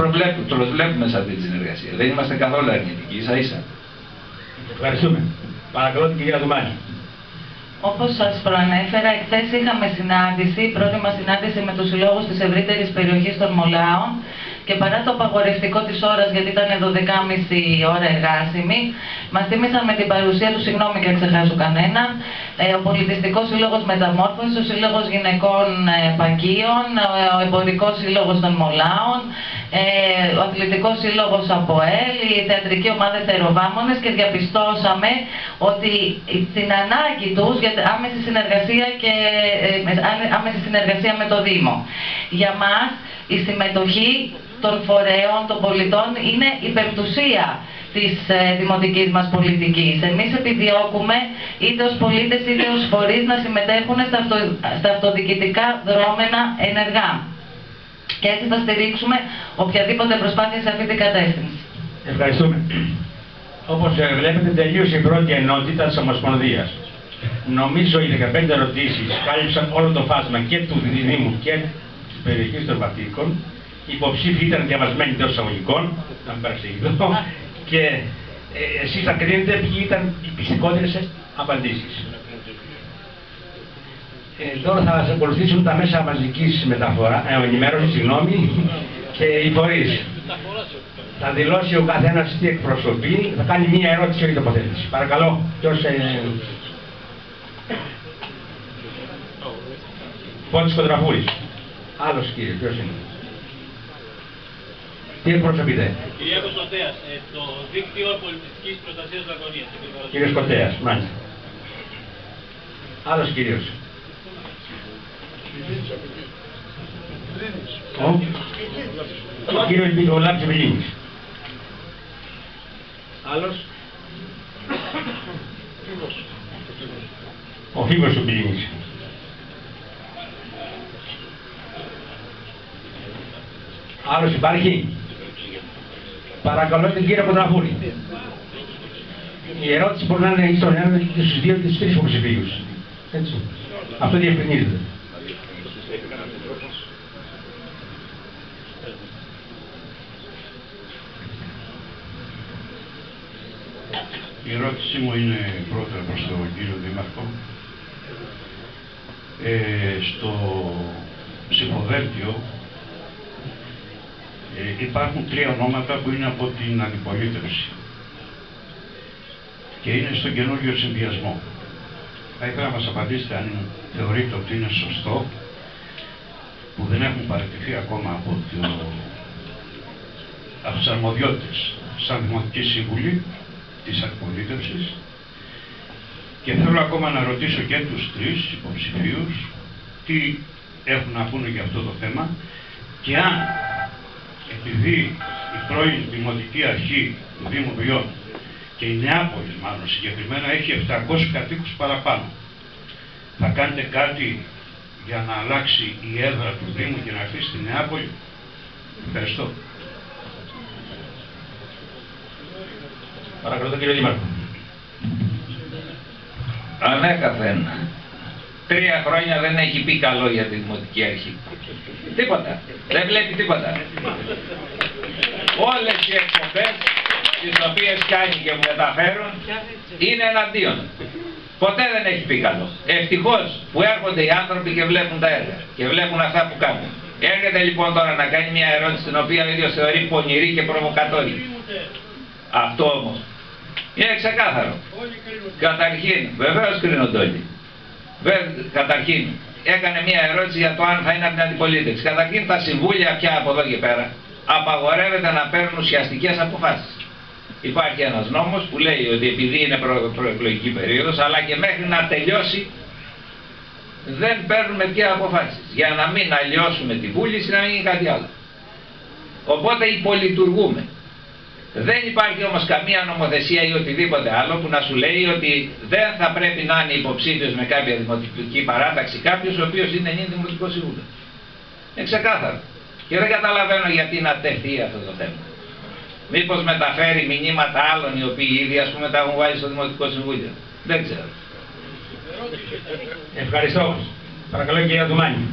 προσβλέπουμε σε αυτή τη συνεργασία. Δεν είμαστε καθόλου αρνητικοί, ίσα ίσα. Ευχαριστούμε. Παρακαλώ την κυρία Δουμάνη. Όπως σας προανέφερα, εχθές είχαμε συνάντηση, πρώτη μας συνάντηση με τους συλλόγους της ευρύτερης περιοχής των Μολάων και παρά το απαγορευτικό της ώρας, γιατί ήταν 12.30 ώρα εργάσιμη, μας θύμισαν με την παρουσία του, συγγνώμη και αν ξεχάσω κανένα, ο Πολιτιστικός Σύλλογος Μεταμόρφωσης, ο Σύλλογος Γυναικών Παγκίων, ο Εμπορικός Σύλλογος των Μολάων, ο Αθλητικός Σύλλογος ΑΠΟΕΛ, η Θεατρική Ομάδα Θεροβάμονες, και διαπιστώσαμε ότι την ανάγκη τους για άμεση συνεργασία με το Δήμο. Για μας η συμμετοχή των φορέων, των πολιτών είναι η πεμπτουσία της δημοτικής μας πολιτικής. Εμείς επιδιώκουμε είτε ως πολίτες είτε ως φορείς να συμμετέχουν στα αυτοδιοικητικά δρόμενα ενεργά. Και έτσι θα στηρίξουμε οποιαδήποτε προσπάθεια σε αυτή την κατεύθυνση. Ευχαριστούμε. Όπως βλέπετε, τελείωσε η πρώτη ενότητα της Ομοσπονδίας. Νομίζω οι 15 ερωτήσεις κάλυψαν όλο το φάσμα και του Δήμου και της περιοχής των Βατίκων. Οι υποψήφοι ήταν διαβασμένοι εντός εισαγωγικών, να μην παρεξηγηθώ, και εσείς θα κρίνετε ποιοι ήταν οι πιστικότερες απαντήσεις. Τώρα θα σας ακολουθήσουν τα μέσα μαζικής ενημέρωσης, και οι φορείς. Θα δηλώσει ο καθένας τι εκπροσωπεί, θα κάνει μία ερώτηση ή τοποθέτηση. Παρακαλώ, ποιος... Φώτης Κοντραφούρης. Άλλος κύριε, ποιος είναι? Τι εκπροσωπείτε? Κυρία Κωστοτέας, το Δίκτυο Πολιτιστικής Προστασίας Λακωνίας. Κύριος Κωστέας, μάλιστα. Άλλος κύριος. Ο κύριος Λάμπης Βιλίνης. Άλλος. Ο Φίβος του Βιλίνης. Άλλος υπάρχει? Παρακαλώ την κύριε Κοντραφούρη. Η ερώτηση μπορεί να είναι στον ένα ή στους δύο ή στους τρεις υποψηφίους. Έτσι. Αυτό διευκρινίζεται. Η ερώτησή μου είναι πρώτα προς τον κύριο Δήμαρχο. Στο ψηφοδέλτιο υπάρχουν τρία ονόματα που είναι από την αντιπολίτευση και είναι στον καινούριο συνδυασμό. Θα ήθελα να μας απαντήσετε αν θεωρείτε ότι είναι σωστό που δεν έχουν παραιτηθεί ακόμα από τις αρμοδιότητες σαν Δημοτική Σύμβουλη της αντιπολίτευσης, και θέλω ακόμα να ρωτήσω και τους τρεις υποψηφίους τι έχουν να πούνε για αυτό το θέμα, και αν επειδή η πρώην Δημοτική Αρχή του Δήμου Βιών και η Νεάπολη μάλλον συγκεκριμένα έχει 700 κατοίκους παραπάνω, θα κάνετε κάτι για να αλλάξει η έδρα του Δήμου και να έρθει στη Νεάπολη? Ευχαριστώ. Παρακαλώ τον κύριο Δήμαρχο. Ανέκαθεν 3 χρόνια δεν έχει πει καλό για τη Δημοτική Αρχή. Τίποτα. Δεν βλέπει τίποτα. Όλες οι εκπομπές τις οποίες κάνει και μου μεταφέρουν είναι εναντίον. Ποτέ δεν έχει πει καλό. Ευτυχώς που έρχονται οι άνθρωποι και βλέπουν τα έργα και βλέπουν αυτά που κάνουν. Έρχεται λοιπόν τώρα να κάνει μια ερώτηση την οποία ο ίδιος θεωρεί πονηρή και προβοκατόρη. Αυτό όμως είναι ξεκάθαρο. Καταρχήν, βεβαίως κρίνονται όλοι. Καταρχήν, έκανε μια ερώτηση για το αν θα είναι από την αντιπολίτευση. Καταρχήν, τα συμβούλια πια από εδώ και πέρα απαγορεύεται να παίρνουν ουσιαστικές αποφάσεις. Υπάρχει ένας νόμος που λέει ότι επειδή είναι προεκλογική περίοδος, αλλά και μέχρι να τελειώσει, δεν παίρνουμε πια αποφάσεις. Για να μην αλλοιώσουμε τη βούληση, να μην γίνει κάτι άλλο. Οπότε υπολειτουργούμε. Δεν υπάρχει όμως καμία νομοθεσία ή οτιδήποτε άλλο που να σου λέει ότι δεν θα πρέπει να είναι υποψήφιος με κάποια δημοτική παράταξη κάποιος ο οποίος είναι νυν δημοτικός σύμβουλος. Είναι ξεκάθαρο. Και δεν καταλαβαίνω γιατί να τεθεί αυτό το θέμα. Μήπως μεταφέρει μηνύματα άλλων οι οποίοι ήδη ας πούμε τα έχουν βάλει στο Δημοτικό Συμβούλιο. Δεν ξέρω. Ευχαριστώ. Παρακαλώ κυρία Δουμάνη.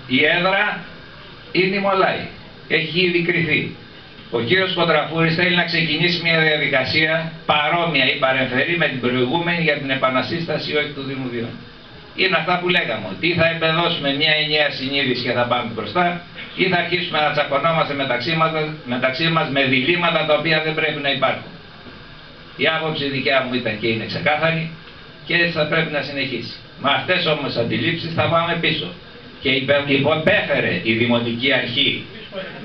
Η έδρα είναι η Μολάη. Έχει ήδη κριθεί. Ο κύριος Κοντραφούρης θέλει να ξεκινήσει μια διαδικασία παρόμοια ή παρεμφερή με την προηγούμενη για την επανασύσταση ή όχι του Δήμου Βιών. είναι αυτά που λέγαμε, ότι ή θα εμπεδώσουμε μια ενιαία συνείδηση και θα πάμε μπροστά, ή θα αρχίσουμε να τσακωνόμαστε μεταξύ μας με διλήμματα τα οποία δεν πρέπει να υπάρχουν. Η άποψη δικιά μου ήταν και είναι ξεκάθαρη και έτσι θα πρέπει να συνεχίσει. Με αυτές όμως αντιλήψεις θα πάμε πίσω. Και υποπέφερε η Δημοτική Αρχή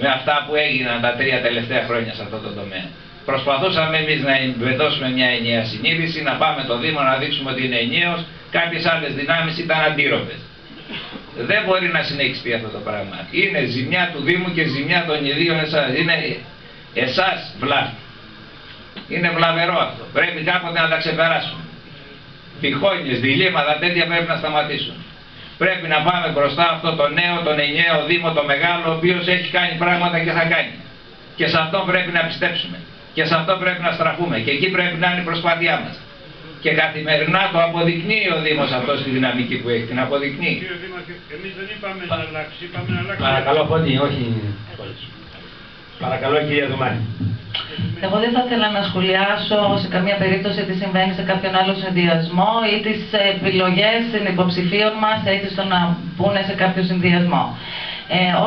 με αυτά που έγιναν τα 3 τελευταία χρόνια σε αυτό το τομέα. Προσπαθούσαμε εμείς να εμπεδώσουμε μια ενιαία συνείδηση, να πάμε το Δήμο να δείξουμε ότι είναι ενιαίος, κάποιες άλλες δυνάμεις ήταν αντίρροπες. Δεν μπορεί να συνεχιστεί αυτό το πράγμα. Είναι ζημιά του Δήμου και ζημιά των ιδίων εσάς. Είναι εσάς βλάβη. Είναι βλαβερό αυτό. Πρέπει κάποτε να τα ξεπεράσουμε. Τυχόνιες, διλήμματα τέτοια πρέπει να σταματήσουν. Πρέπει να πάμε μπροστά αυτό το νέο, τον ενιαίο Δήμο, το μεγάλο, ο οποίος έχει κάνει πράγματα και θα κάνει. Και σε αυτό πρέπει να πιστέψουμε. Και σε αυτό πρέπει να στραφούμε. Και εκεί πρέπει να είναι η προσπάθειά μας. Και καθημερινά το αποδεικνύει ο Δήμος αυτό στη δυναμική που έχει. Την αποδεικνύει. Κύριε Δήμαρχε, εμείς δεν είπαμε να αλλάξει, είπαμε να αλλάξει. Παρακαλώ, Φώτη, όχι. Παρακαλώ, κυρία Δουμάνη. Εγώ δεν θα ήθελα να σχολιάσω σε καμία περίπτωση τι συμβαίνει σε κάποιον άλλο συνδυασμό ή τις επιλογές υποψηφίων μας έτσι στο να μπουν σε κάποιο συνδυασμό.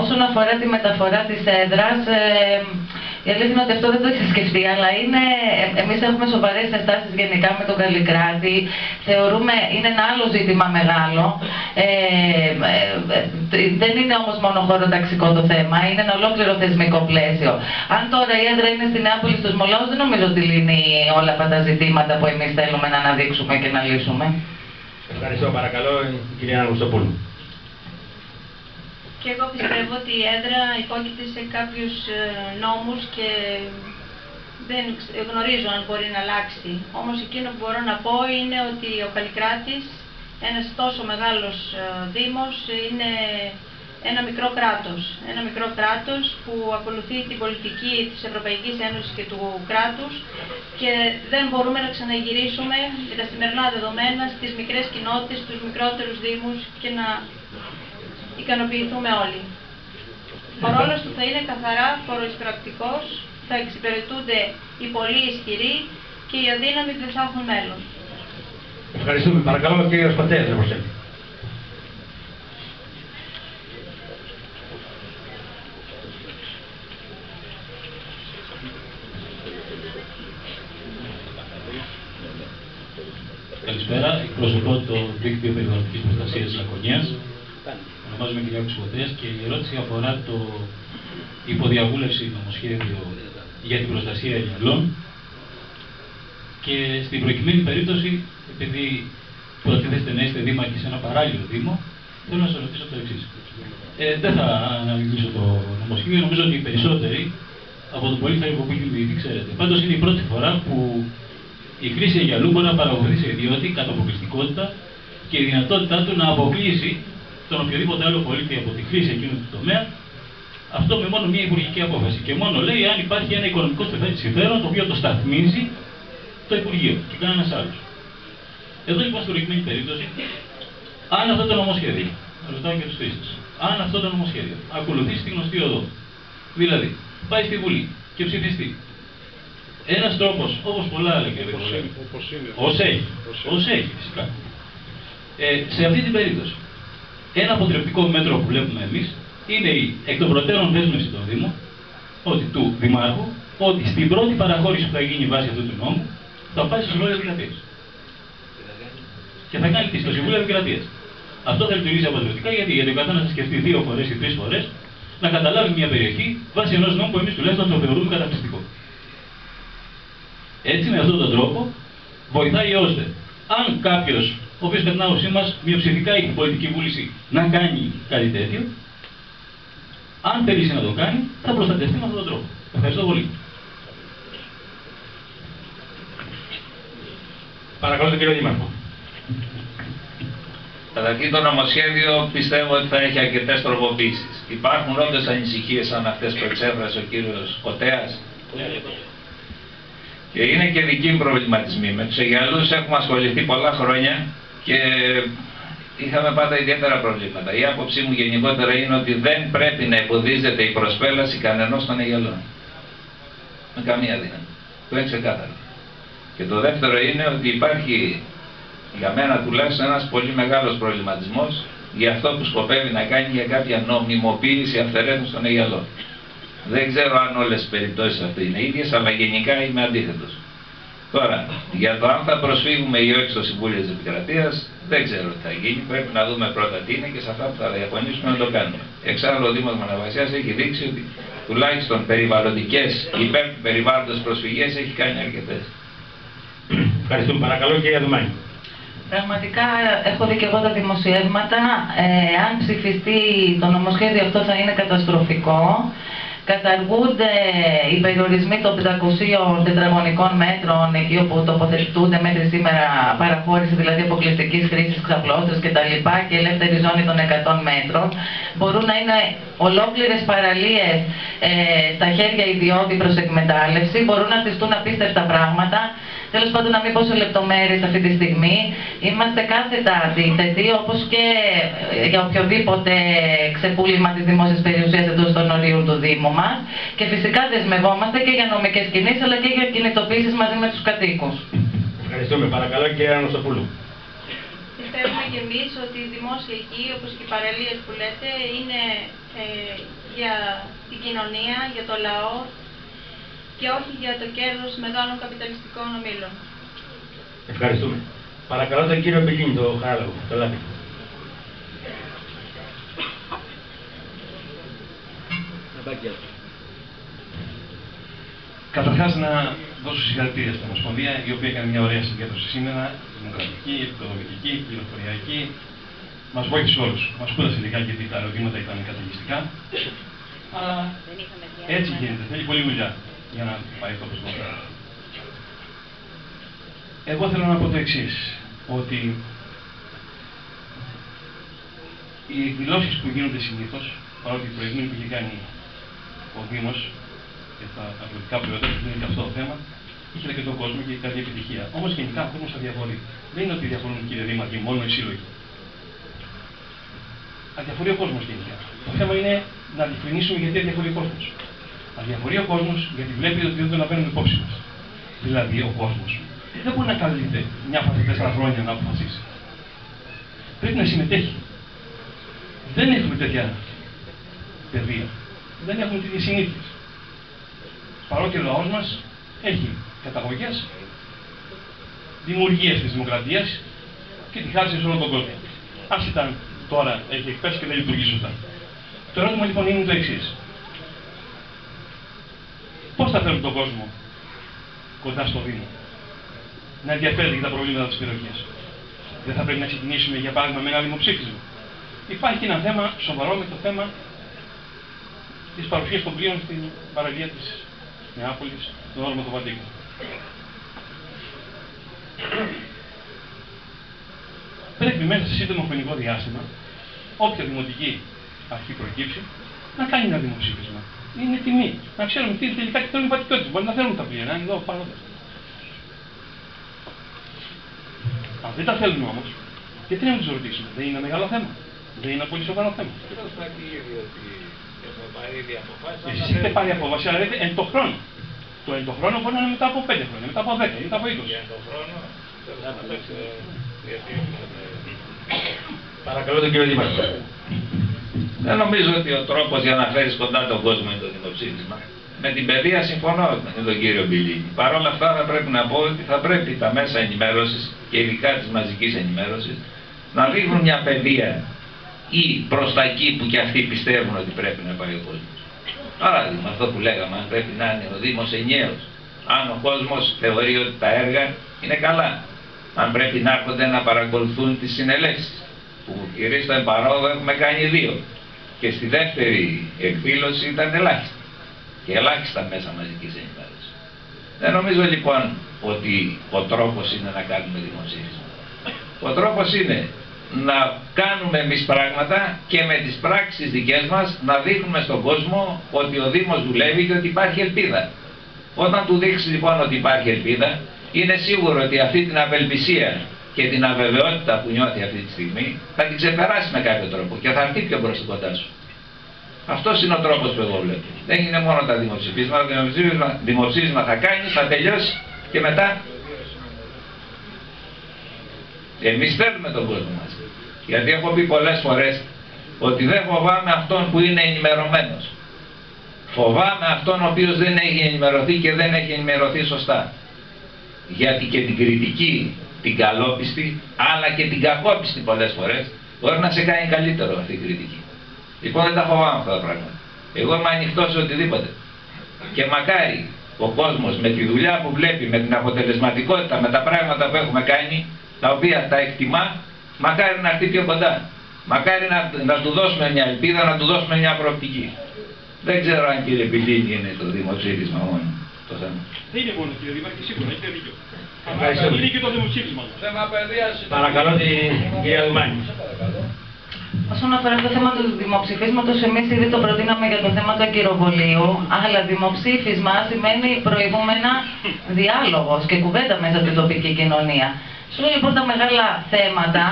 Όσον αφορά τη μεταφορά της έδρας, η αλήθεια είναι ότι αυτό δεν το είχα σκεφτεί, αλλά εμείς έχουμε σοβαρές ενστάσεις γενικά με τον Καλλικράτη. Θεωρούμε, είναι ένα άλλο ζήτημα μεγάλο. Δεν είναι όμως μόνο χωροταξικό το θέμα, είναι ένα ολόκληρο θεσμικό πλαίσιο. Αν τώρα η έδρα είναι στη Νεάπολη στους Μολάους, δεν νομίζω ότι λύνει όλα αυτά τα ζητήματα που εμείς θέλουμε να αναδείξουμε και να λύσουμε. Ευχαριστώ, παρακαλώ, κυρία Αυγουστοπούλου. Και εγώ πιστεύω ότι η έδρα υπόκειται σε κάποιους νόμους και δεν γνωρίζω αν μπορεί να αλλάξει. Όμως εκείνο που μπορώ να πω είναι ότι ο Καλλικράτης, ένας τόσο μεγάλος δήμος, είναι ένα μικρό κράτος. Ένα μικρό κράτος που ακολουθεί την πολιτική της Ευρωπαϊκής Ένωσης και του κράτους και δεν μπορούμε να ξαναγυρίσουμε με τα σημερινά δεδομένα στις μικρές κοινότητες, στους μικρότερους δήμους και να ικανοποιηθούμε όλοι. Ο ρόλος του θα είναι καθαρά φοροεισπρακτικός, θα εξυπηρετούνται οι πολύ ισχυροί και οι αδύναμοι δεν θα έχουν μέλλον. Ευχαριστούμε. Παρακαλώ, κύριε Σκοτέλη, να προσθέτει. Καλησπέρα. Εκπροσωπώ το Δίκτυο Περιβαλλοντικής Προστασίας της Λακωνίας. Ονομάζομαι Κυριάκος Φωτέας και η ερώτηση αφορά το υποδιαβούλευση νομοσχέδιο για την προστασία γυαλών. Και στην προκειμένη περίπτωση, επειδή προτίθεστε να είστε δήμαρχοι σε ένα παράλληλο δήμο, θέλω να σας ρωτήσω το εξής. Δεν θα αναλύσω το νομοσχέδιο, νομίζω ότι οι περισσότεροι από τον πολίτη θα υποποιηθεί, ξέρετε. Πάντως είναι η πρώτη φορά που η χρήση γυαλού μπορεί να παραγωγηθεί σε ιδιώτη κατά αποκλειστικότητα και η δυνατότητά του να αποκλείσει τον οποιοδήποτε άλλο πολίτη από τη χρήση εκείνου του τομέα, αυτό με μόνο μια υπουργική απόφαση. Και μόνο λέει αν υπάρχει ένα οικονομικό συμφέρον το οποίο το σταθμίζει το Υπουργείο και κανένα άλλο. Εδώ λοιπόν στην προκειμένη περίπτωση, αν αυτό το νομοσχέδιο, ρωτάω και τους τρεις, αν αυτό το νομοσχέδιο ακολουθήσει τη γνωστή οδό, δηλαδή πάει στη Βουλή και ψηφιστεί, ένας τρόπος, όπως πολλά άλλα και ως έχει φυσικά, σε αυτή την περίπτωση, ένα αποτρεπτικό μέτρο που βλέπουμε εμείς είναι η εκ των προτέρων δέσμευση των Δήμων, του Δημάρχου, ότι στην πρώτη παραχώρηση που θα γίνει βάσει αυτού του νόμου θα πάει στο Συμβούλιο Επικρατείας. Και θα κάνει τι στο Συμβούλιο Επικρατείας. Αυτό θα λειτουργήσει αποτρεπτικά γιατί ο καθένας θα σκεφτεί 2 φορές ή 3 φορές να καταλάβει μια περιοχή βάσει ενός νόμου που εμείς τουλάχιστον το θεωρούμε καταπιστικό. Έτσι, με αυτόν τον τρόπο, βοηθάει ώστε αν κάποιος, ο οποίος κατά την άποψή μας μειοψηφικά έχει την πολιτική βούληση να κάνει κάτι τέτοιο, αν θέλει να το κάνει, θα προστατευτεί με αυτόν τον τρόπο. Ευχαριστώ πολύ. Παρακαλώ τον κύριο Δήμαρχο. Καταρχήν το νομοσχέδιο πιστεύω ότι θα έχει αρκετές τροποποιήσεις. Υπάρχουν όντως ανησυχίες σαν αυτές που εξέφρασε ο κύριος Κωτέας. Και είναι και δικοί μου προβληματισμοί. Με τους αιγιαλούς έχουμε ασχοληθεί πολλά χρόνια και είχαμε πάντα ιδιαίτερα προβλήματα. Η άποψή μου γενικότερα είναι ότι δεν πρέπει να εμποδίζεται η προσπέλαση κανενός των αιγιαλών. Με καμία δύναμη. Το είναι ξεκάθαρο. Και το δεύτερο είναι ότι υπάρχει για μένα τουλάχιστον ένας πολύ μεγάλος προβληματισμός για αυτό που σκοπεύει να κάνει για κάποια νομιμοποίηση αυθαιρέτων στον Αιγαλό. Δεν ξέρω αν όλες οι περιπτώσεις αυτές είναι ίδιες, αλλά γενικά είμαι αντίθετος. Τώρα, για το αν θα προσφύγουμε ή όχι στο Συμβούλιο της Επικρατείας, δεν ξέρω τι θα γίνει. Πρέπει να δούμε πρώτα τι είναι και σε αυτά που θα διαφωνήσουμε να το κάνουμε. Εξάλλου, ο Δήμος Μαναβασιάς έχει δείξει ότι τουλάχιστον περιβαλλοντικές, υπέρ του περιβάλλοντος προσφυγές έχει κάνει αρκετές. Ευχαριστούμε. Παρακαλώ, κυρία Δουμάνη. Πραγματικά έχω δει και εγώ τα δημοσιεύματα. Αν ψηφιστεί το νομοσχέδιο αυτό θα είναι καταστροφικό. Καταργούνται οι περιορισμοί των 500 τετραγωνικών μέτρων εκεί όπου τοποθετούνται μέχρι σήμερα παραχώρηση, δηλαδή αποκλειστικής χρήσης, ξαπλώστρες κτλ. Και ελεύθερη ζώνη των 100 μέτρων. Μπορούν να είναι ολόκληρες παραλίες στα χέρια ιδιώτη προς εκμετάλλευση. Μπορούν να χτιστούν απίστευτα πράγματα. Τέλος πάντων, να μην πω σε λεπτομέρειες αυτή τη στιγμή. Είμαστε κάθετα αντίθετοι, όπως και για οποιοδήποτε ξεπούλημα της δημόσιας περιουσίας εντός των ορίων του Δήμου μας. Και φυσικά δεσμευόμαστε και για νομικές κινήσεις, αλλά και για κινητοποίησεις μαζί με τους κατοίκους. Ευχαριστούμε. Παρακαλώ, κύριε Αναστοπούλου. Πιστεύουμε και εμείς ότι η δημόσια εκεί, όπως και οι παραλίες που λέτε, είναι για την κοινωνία, για το λαό, και όχι για το κέρδος μεγάλων καπιταλιστικών ομίλων. Ευχαριστούμε. Παρακαλώ τον κύριο Μπιλίνη, το Χαράλαβο. Το λάβει. Καταρχάς να δώσω συγχαρητήρια στην Ομοσπονδία, η οποία έκανε μια ωραία συγκέντρωση σήμερα, δημοκρατική, επικοδομητική, πληροφοριακή. Μας βοήθησε όλους. Μας κούρασε λιγάκι γιατί τα ερωτήματα ήταν καταιγιστικά. Αλλά έτσι γίνεται. Θέλει πολλή δουλειά για να πάει το όπως μπορεί. Εγώ θέλω να πω το εξής, ότι οι εκδηλώσεις που γίνονται συνήθως, παρότι προηγούμενη που είχε κάνει ο Δήμος και τα αγροτικά προϊόντα, που είναι και αυτό το θέμα, είχε και τον κόσμο και καλή επιτυχία. Όμως γενικά ο κόσμος αδιαφορεί. Δεν είναι ότι διαφορούν, κύριε Δήμαρχε, μόνο οι σύλλογοι. Αδιαφορεί ο κόσμος γενικά. Το θέμα είναι να διευκρινίσουμε γιατί αδιαφορεί ο κόσμος. Αδιαφορεί ο κόσμος γιατί βλέπει ότι δεν το λαμβάνουμε υπόψη μας. Δηλαδή ο κόσμος δεν μπορεί να καλείται μια φορά 4 χρόνια να αποφασίσει. Πρέπει να συμμετέχει. Δεν έχουμε τέτοια παιδεία. Δεν έχουμε τέτοιες συνήθειες. Παρότι ο λαός μας έχει καταγωγές, δημιουργίες της δημοκρατίας και τη χάρισε σε όλο τον κόσμο. Ας ήταν τώρα έχει εκπέσει και δεν λειτουργεί σωστά. Το ερώτημα λοιπόν είναι το εξής. Πώς θα φέρουμε τον κόσμο κοντά στο Δήμο, να ενδιαφέρεται για τα προβλήματα της περιοχής? Δεν θα πρέπει να ξεκινήσουμε για παράδειγμα με ένα δημοψήφισμα? Υπάρχει ένα θέμα σοβαρό με το θέμα της παρουσίας των πλοίων στην παραλία της Νεάπολης, στον όρμο του Βατίκου. Πρέπει μέσα σε σύντομο χρονικό διάστημα, όποια δημοτική αρχή προκύψει, να κάνει ένα δημοψήφισμα. Είναι τιμή. Να ξέρουμε τι τελικά και θέλουν οι πατικότητες. Μπορεί να θέλουν τα πλοία, να είναι εδώ παρόντες. Αν δεν τα θέλουν όμως, γιατί να μην τους ρωτήσουμε? Δεν είναι ένα μεγάλο θέμα. Δεν είναι ένα πολύ σοβαρό θέμα. Εσείς έχετε πάρει απόφαση, αλλά λέτε εν το χρόνο. Το εν το χρόνο μπορεί να είναι μετά από 5 χρόνια, μετά από 10, μετά από 20. Εν το χρόνο, Παρακαλώ τον κύριο Δήμαρχο. Δεν νομίζω ότι ο τρόπος για να φέρεις κοντά τον κόσμο είναι το δημοψήφισμα. Με την παιδεία συμφωνώ με τον κύριο Μπιλίνη. Παρ' όλα αυτά θα πρέπει να πω ότι θα πρέπει τα μέσα ενημέρωσης και ειδικά της μαζικής ενημέρωσης να δείχνουν μια παιδεία ή προς τα εκεί που και αυτοί πιστεύουν ότι πρέπει να πάει ο κόσμος. Παράδειγμα, αυτό που λέγαμε, αν πρέπει να είναι ο Δήμος ενιαίος, αν ο κόσμος θεωρεί ότι τα έργα είναι καλά, αν πρέπει να έρχονται να παρακολουθούν τις συνελεύσεις, που κυρίως στο εμπαρόδο έχουμε κάνει 2 και στη δεύτερη εκδήλωση ήταν ελάχιστα και ελάχιστα μέσα μαζικής ενημέρωσης. Δεν νομίζω λοιπόν ότι ο τρόπος είναι να κάνουμε δημοψήφισμα. Ο τρόπος είναι να κάνουμε εμείς πράγματα και με τις πράξεις δικές μας να δείχνουμε στον κόσμο ότι ο Δήμος δουλεύει και ότι υπάρχει ελπίδα. Όταν του δείξει λοιπόν ότι υπάρχει ελπίδα, είναι σίγουρο ότι αυτή την απελπισία και την αβεβαιότητα που νιώθει αυτή τη στιγμή θα την ξεπεράσει με κάποιο τρόπο και θα έρθει πιο μπροστά κοντά σου. Αυτός είναι ο τρόπος που εγώ βλέπω. Δεν είναι μόνο τα δημοψηφίσματα. Δημοψήφισμα θα κάνει, θα τελειώσει και μετά Εμείς θέλουμε τον κόσμο μας. Γιατί έχω πει πολλές φορές ότι δεν φοβάμαι αυτόν που είναι ενημερωμένος. Φοβάμαι αυτόν ο οποίος δεν έχει ενημερωθεί και δεν έχει ενημερωθεί σωστά. Γιατί και την κριτική, την καλόπιστη, αλλά και την κακόπιστη πολλές φορές, μπορεί να σε κάνει καλύτερο αυτή η κριτική. Λοιπόν, δεν τα φοβάμαι αυτά τα πράγματα. Εγώ είμαι ανοιχτός σε οτιδήποτε. Και μακάρι ο κόσμος με τη δουλειά που βλέπει, με την αποτελεσματικότητα, με τα πράγματα που έχουμε κάνει, τα οποία τα εκτιμά, μακάρι να έρθει πιο κοντά. Μακάρι να του δώσουμε μια ελπίδα, να του δώσουμε μια προοπτική. Δεν ξέρω αν, κύριε Πιλίνη, είναι το δημοψήφισμα μόνο το θέμα. Δεν είναι μόνο, κύριε Δήμαρχε, σίγουρα έχετε δίκιο. Ευχαριστώ. Είναι και το δημοψήφισμα. Παρακαλώ την κυρία Δουμάνη. Όσον αφορά το θέμα του δημοψηφίσματος, εμείς ήδη το προτείναμε για το θέμα του ακυροβολίου, αλλά δημοψήφισμα σημαίνει προηγούμενα διάλογος και κουβέντα μέσα στην τοπική κοινωνία. Σου λέω λοιπόν τα μεγάλα θέματα,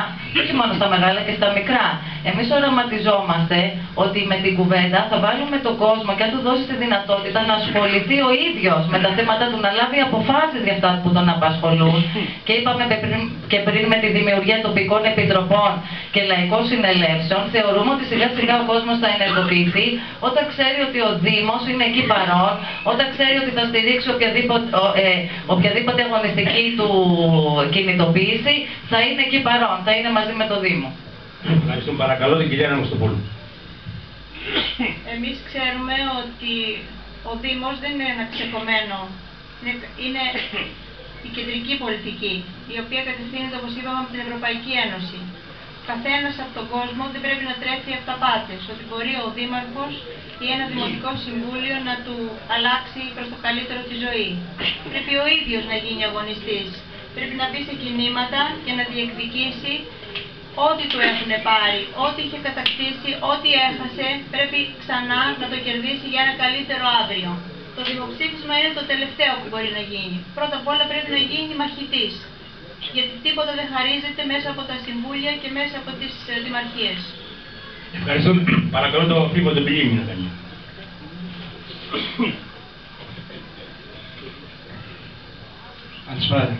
όχι μόνο στα μεγάλα και στα μικρά. Εμείς οραματιζόμαστε ότι με την κουβέντα θα βάλουμε τον κόσμο και αν του δώσει τη δυνατότητα να ασχοληθεί ο ίδιος με τα θέματα του, να λάβει αποφάσεις για αυτά που τον απασχολούν. Και είπαμε και πριν με τη δημιουργία τοπικών επιτροπών και λαϊκών συνελεύσεων, θεωρούμε ότι σιγά σιγά ο κόσμος θα ενεργοποιηθεί όταν ξέρει ότι ο Δήμος είναι εκεί παρόν, όταν ξέρει ότι θα στηρίξει οποιαδήποτε αγωνιστική του κινητοποίηση, θα είναι εκεί παρόν, θα είναι μαζί με το Δήμο. Ευχαριστούμε. Παρακαλώ την κυρία Ναγκοστοπούλου. Εμείς ξέρουμε ότι ο Δήμος δεν είναι ένα ξεκομμένο, είναι η κεντρική πολιτική, η οποία κατευθύνεται, όπως είπαμε, από την Ευρωπαϊκή Ένωση. Καθένας από τον κόσμο δεν πρέπει να τρέφει αυταπάτες, ότι μπορεί ο Δήμαρχος ή ένα Δημοτικό Συμβούλιο να του αλλάξει προς το καλύτερο τη ζωή. Πρέπει ο ίδιος να γίνει αγωνιστής. Πρέπει να μπει σε κινήματα και να διεκδικήσει ό,τι του έχουν πάρει, ό,τι είχε κατακτήσει, ό,τι έχασε, πρέπει ξανά να το κερδίσει για ένα καλύτερο αύριο. Το δημοψήφισμα είναι το τελευταίο που μπορεί να γίνει. Πρώτα απ' όλα πρέπει να γίνει μαχητής. Γιατί τίποτα δεν χαρίζεται μέσα από τα συμβούλια και μέσα από τις δημαρχίες. Ευχαριστώ. Παρακαλώ το φίλο του Πιλίμη να κάνει. Καλησπέρα.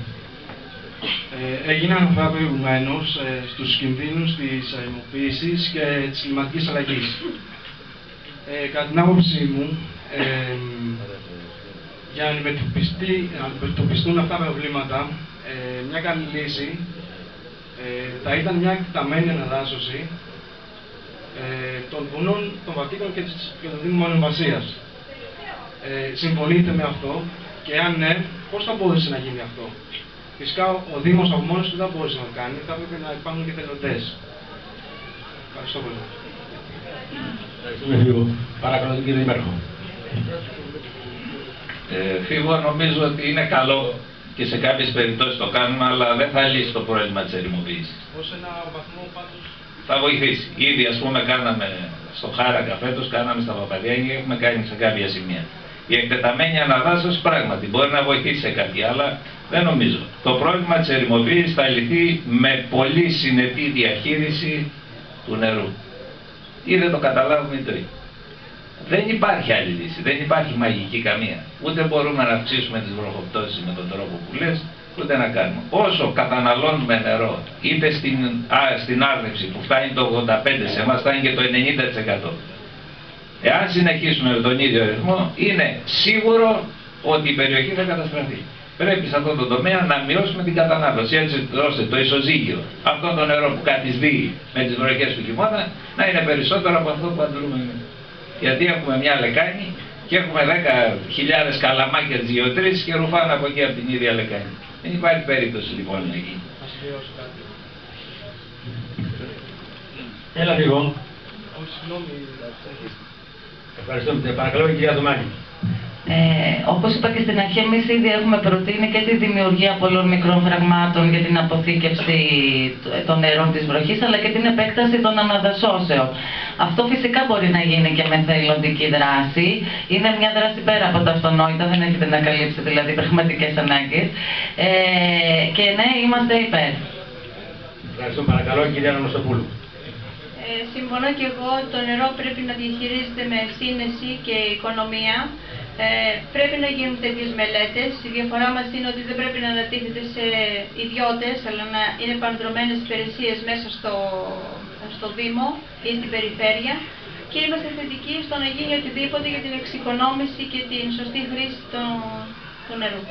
Έγιναν αναφορά προηγουμένως στους κινδύνους της αιμοποίησης και της κλιματικής αλλαγής. Κατά την άποψή μου, για να αντιμετωπιστούν αυτά τα προβλήματα, μια καλή λύση θα ήταν μια εκτεταμένη αναδάσωση των βουνών, των Βατίκων και των Δήμων Μονεμβασίας. Συμφωνείτε με αυτό και αν ναι, πώς θα μπορούσε να γίνει αυτό? Φυσικά ο Δήμος από μόνος του δεν μπορούσε να το κάνει, θα έπρεπε να υπάρχουν και θελοντές. Ευχαριστώ πολύ. Ευχαριστούμε Φίβο. Παρακαλώ τον κύριο Δήμαρχο. Φίβο, νομίζω ότι είναι καλό και σε κάποιες περιπτώσεις το κάνουμε, αλλά δεν θα λύσει το πρόβλημα της ερημοποίησης. Ως ένα βαθμό πάντως... Θα βοηθήσει. Ήδη ας πούμε κάναμε στο Χάρακα φέτος, κάναμε στα Παπαδιάννη και έχουμε κάνει σε κάποια σημεία. Η εκτεταμένη αναδάσωση πράγματι μπορεί να βοηθήσει σε κάτι, αλλά δεν νομίζω. Το πρόβλημα της ερημοποίησης θα λυθεί με πολύ συνετή διαχείριση του νερού. Ή δεν το καταλάβουμε ή το ίδιο. Δεν υπάρχει άλλη λύση, δεν υπάρχει μαγική καμία. Ούτε μπορούμε να αυξήσουμε τις βροχοπτώσεις με τον τρόπο που λες, ούτε να κάνουμε. Όσο καταναλώνουμε νερό, είτε στην άρδευση που φτάνει το 85%, σε εμάς φτάνει και το 90%. Εάν συνεχίσουμε με τον ίδιο ρυθμό, είναι σίγουρο ότι η περιοχή θα καταστραφεί. Πρέπει σε αυτό το τομέα να μειώσουμε την κατανάλωση, έτσι ώστε το ισοζύγιο, αυτό το νερό που κατησδύει με τις βροχές του χειμώνα, να είναι περισσότερο από αυτό που αντλούμε. Γιατί έχουμε μια λεκάνη και έχουμε 10.000 καλαμάκια της γεωτρήσης και ρουφάνε από εκεί από την ίδια λεκάνη. Δεν υπάρχει περίπτωση λοιπόν να γίνει. Έλα λίγο. Ευχαριστώ. Παρακαλώ η κυρία Δουμάνη. Όπως είπα και στην αρχή, εμείς ήδη έχουμε προτείνει και τη δημιουργία πολλών μικρών φραγμάτων για την αποθήκευση των νερών της βροχής, αλλά και την επέκταση των αναδασώσεων. Αυτό φυσικά μπορεί να γίνει και με θελοντική δράση. Είναι μια δράση πέρα από τα αυτονόητα, δεν έχετε να καλύψει δηλαδή πραγματικές ανάγκες. Και ναι, είμαστε υπέρ. Ευχαριστώ. Παρακαλώ κυρία Ναγκοστοπούλου. Συμφωνώ και εγώ, το νερό πρέπει να διαχειρίζεται με σύνεση και οικονομία. Πρέπει να γίνουν τέτοιες μελέτες. Η διαφορά μας είναι ότι δεν πρέπει να ανατίθεται σε ιδιώτες, αλλά να είναι πανδρομένες υπηρεσίες μέσα στο Δήμο ή στην περιφέρεια. Και είμαστε θετικοί στο να γίνει οτιδήποτε για την εξοικονόμηση και την σωστή χρήση του νερού.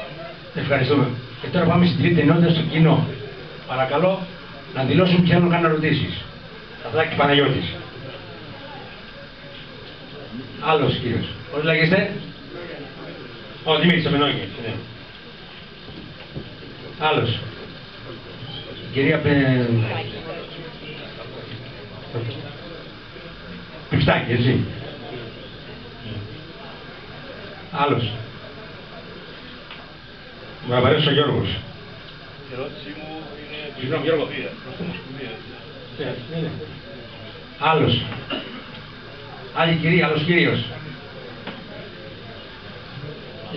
Ευχαριστούμε. Και τώρα πάμε στην τρίτη ενότητα στο κοινό. Παρακαλώ να δηλώσουν ποιοι θέλουν να κάνουν ερωτήσεις. Καπεδάκης Παναγιώτης. Άλλος κύριος. Πώς λέγεστε? Ο Δημήτρης Αμενόγγι. Ναι. Άλλος. Κυρία Πιπστάκη, έτσι. Άλλος. Μου απαραίτητος ο Γιώργος. Η ερώτησή μου είναι... Συγγνώμη, Γιώργο. Άλλος. Άλλη κυρία, άλλος κύριος.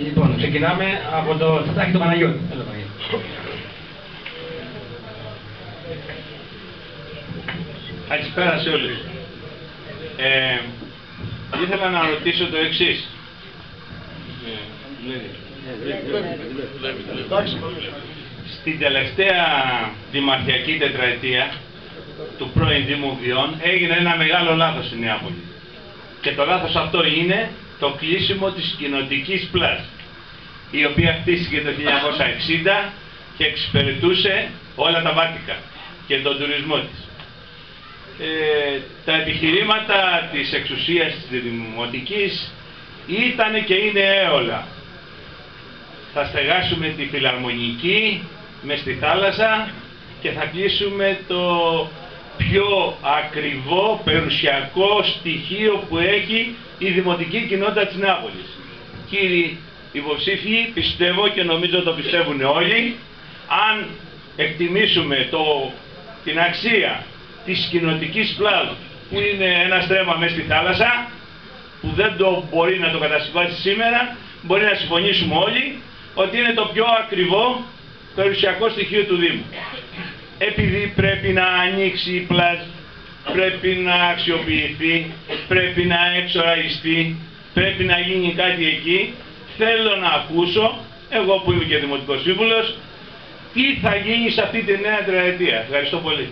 Λοιπόν, ξεκινάμε από το Θετάκι του Παναγιώτη. Καλησπέρα σε όλους. Ήθελα να ρωτήσω το εξής. Στην τελευταία δημαρχιακή τετραετία του πρώην Δήμου Βιών έγινε ένα μεγάλο λάθος στην Νεάπολη. Και το λάθος αυτό είναι το κλείσιμο της κοινοτικής πλάζ, η οποία χτίστηκε το 1960 και εξυπηρετούσε όλα τα Βάτικα και τον τουρισμό της. Τα επιχειρήματα της εξουσίας της Δημοτικής ήταν και είναι έολα. Θα στεγάσουμε τη φιλαρμονική μες στη θάλασσα και θα κλείσουμε το πιο ακριβό περιουσιακό στοιχείο που έχει η δημοτική κοινότητα της Νεάπολης. Κύριοι υποψήφοι, πιστεύω και νομίζω το πιστεύουν όλοι, αν εκτιμήσουμε την αξία της κοινοτικής πλάζ, που είναι ένα στρέμμα μέσα στη θάλασσα, που δεν το μπορεί να το κατασκευάσει σήμερα, μπορεί να συμφωνήσουμε όλοι ότι είναι το πιο ακριβό περιουσιακό στοιχείο του Δήμου. Επειδή πρέπει να ανοίξει η πλάζ, πρέπει να αξιοποιηθεί, πρέπει να εξοραϊστεί, πρέπει να γίνει κάτι εκεί, θέλω να ακούσω, εγώ που είμαι και δημοτικός σύμβουλος, τι θα γίνει σε αυτή τη νέα τριετία. Ευχαριστώ πολύ.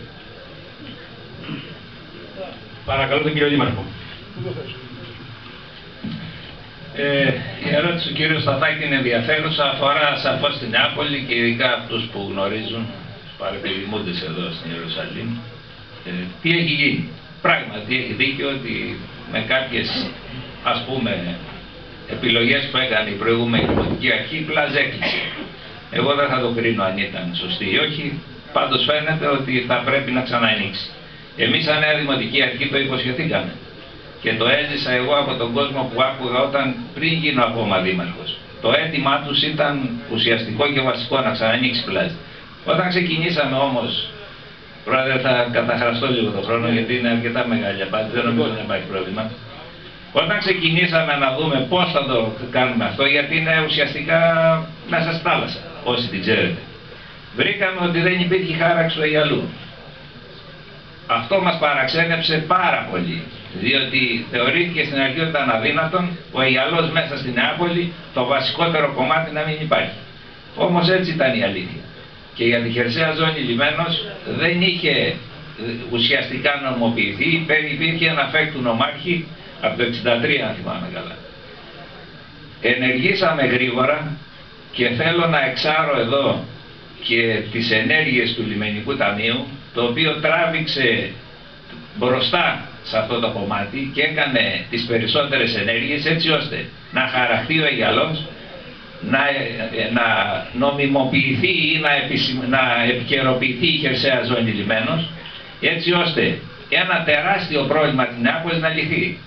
Παρακαλώ τον κύριο Δήμαρχο. Η ερώτηση του κύριου Σταθάκη είναι ενδιαφέρουσα, αφορά σαφώς την Νεάπολη και ειδικά αυτούς που γνωρίζουν, τους παρεπιδημούντες εδώ στην Ιερουσαλήμ. Τι έχει γίνει. Πράγματι έχει δίκιο ότι με κάποιες, ας πούμε, επιλογές που έκανε η προηγούμενη δημοτική αρχή, πλάζ έκλεισε. Εγώ δεν θα το κρίνω αν ήταν σωστή ή όχι, πάντως φαίνεται ότι θα πρέπει να ξαναανοίξει. Εμείς σαν νέα δημοτική αρχή το υποσχεθήκαμε. Και το έζησα εγώ από τον κόσμο που άκουγα όταν πριν γίνω ακόμα δήμαρχος. Το αίτημά τους ήταν ουσιαστικό και βασικό να ξανανοίξει πλάζ. Όταν ξεκινήσαμε όμως, πρόεδρε, θα καταχραστώ λίγο το χρόνο γιατί είναι αρκετά μεγάλη απάντηση, δεν νομίζω να υπάρχει πρόβλημα. Όταν ξεκινήσαμε να δούμε πώς θα το κάνουμε αυτό, γιατί είναι ουσιαστικά μέσα στη θάλασσα, όσοι την ξέρετε, βρήκαμε ότι δεν υπήρχε χάραξη του Αιγιαλού. Αυτό μας παραξένεψε πάρα πολύ, διότι θεωρήθηκε στην αρχή ότι ήταν αδύνατον ο Αιγιαλός μέσα στην Νεάπολη, το βασικότερο κομμάτι, να μην υπάρχει. Όμως έτσι ήταν η αλήθεια. Και για τη χερσαία ζώνη λιμένος δεν είχε ουσιαστικά νομοποιηθεί, υπήρχε ένα φέκτου νομάρχη από το 1963, αν θυμάμαι καλά. Ενεργήσαμε γρήγορα και θέλω να εξάρω εδώ και τις ενέργειες του Λιμενικού Ταμείου, το οποίο τράβηξε μπροστά σε αυτό το κομμάτι και έκανε τις περισσότερες ενέργειες έτσι ώστε να χαραχτεί ο Αιγιαλός, να νομιμοποιηθεί ή να επικαιροποιηθεί η χερσαία ζώνη λιμένος, έτσι ώστε ένα τεράστιο πρόβλημα της Νεάπολης να λυθεί.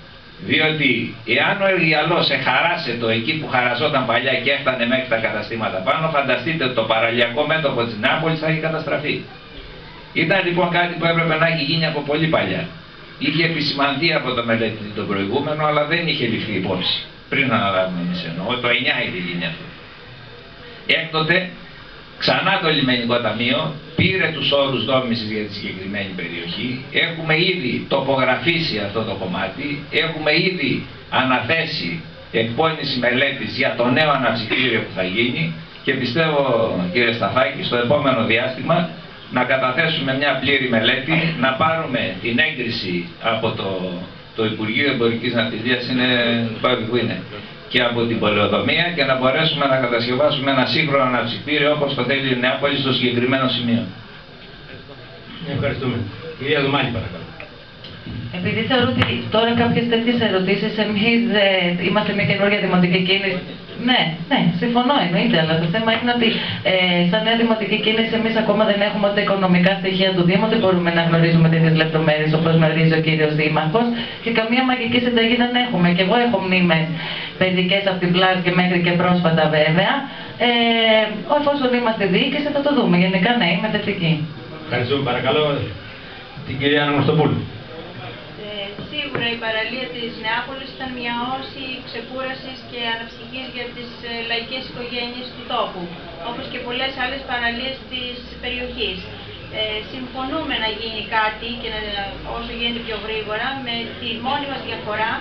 Διότι εάν ο Αιγιαλός εχαράσε το εκεί που χαραζόταν παλιά και έφτανε μέχρι τα καταστήματα πάνω, φανταστείτε ότι το παραλιακό μέτωπο της Νεάπολης θα έχει καταστραφεί. Ήταν λοιπόν κάτι που έπρεπε να έχει γίνει από πολύ παλιά. Είχε επισημανθεί από το μελέτη τον προηγούμενο, αλλά δεν είχε ληφθεί υπόψη. Πριν αναλάβουμε εμείς εννοώ, το 9 είχε γίνει αυτό. Έκτοτε, ξανά το Λιμενικό Ταμείο πήρε τους όρους δόμησης για τη συγκεκριμένη περιοχή. Έχουμε ήδη τοπογραφήσει αυτό το κομμάτι, έχουμε ήδη αναθέσει εκπόνηση μελέτης για το νέο αναψυκτήριο που θα γίνει και πιστεύω, κύριε Σταθάκη, στο επόμενο διάστημα να καταθέσουμε μια πλήρη μελέτη, να πάρουμε την έγκριση από το Υπουργείο Εμπορικής Ναυτιλίας, είναι και από την πολεοδομία, και να μπορέσουμε να κατασκευάσουμε ένα σύγχρονο αναψυκτήριο όπως το θέλει η Νεάπολη στο συγκεκριμένο σημείο. Ευχαριστούμε. Κυρία Δουμάνη, παρακαλώ. Επειδή θεωρώ ότι τώρα κάποιες τέτοιες ερωτήσεις, εμείς είμαστε μια καινούργια δημοτική κίνηση. Ναι, συμφωνώ, εννοείται, αλλά το θέμα είναι ότι σαν νέα δημοτική κίνηση εμείς ακόμα δεν έχουμε τα οικονομικά στοιχεία του Δήμου, δεν μπορούμε να γνωρίζουμε τέτοιες λεπτομέρειες όπως γνωρίζει ο κύριος Δήμαρχος και καμία μαγική συνταγή δεν έχουμε. Και εγώ έχω μνήμες παιδικές από την Πλάζ και μέχρι και πρόσφατα βέβαια. Εφόσον είμαστε διοίκηση θα το δούμε. Γενικά ναι, είμαι θετική. Ευχαριστούμε, παρακαλώ την κυρία Αναγνωστοπούλου. Σίγουρα η παραλία της Νεάπολης ήταν μια όση ξεκούρασης και αναψυχής για τις λαϊκές οικογένειες του τόπου, όπως και πολλές άλλες παραλίες της περιοχής. Συμφωνούμε να γίνει κάτι και όσο γίνεται πιο γρήγορα, με τη μόνη μας διαφορά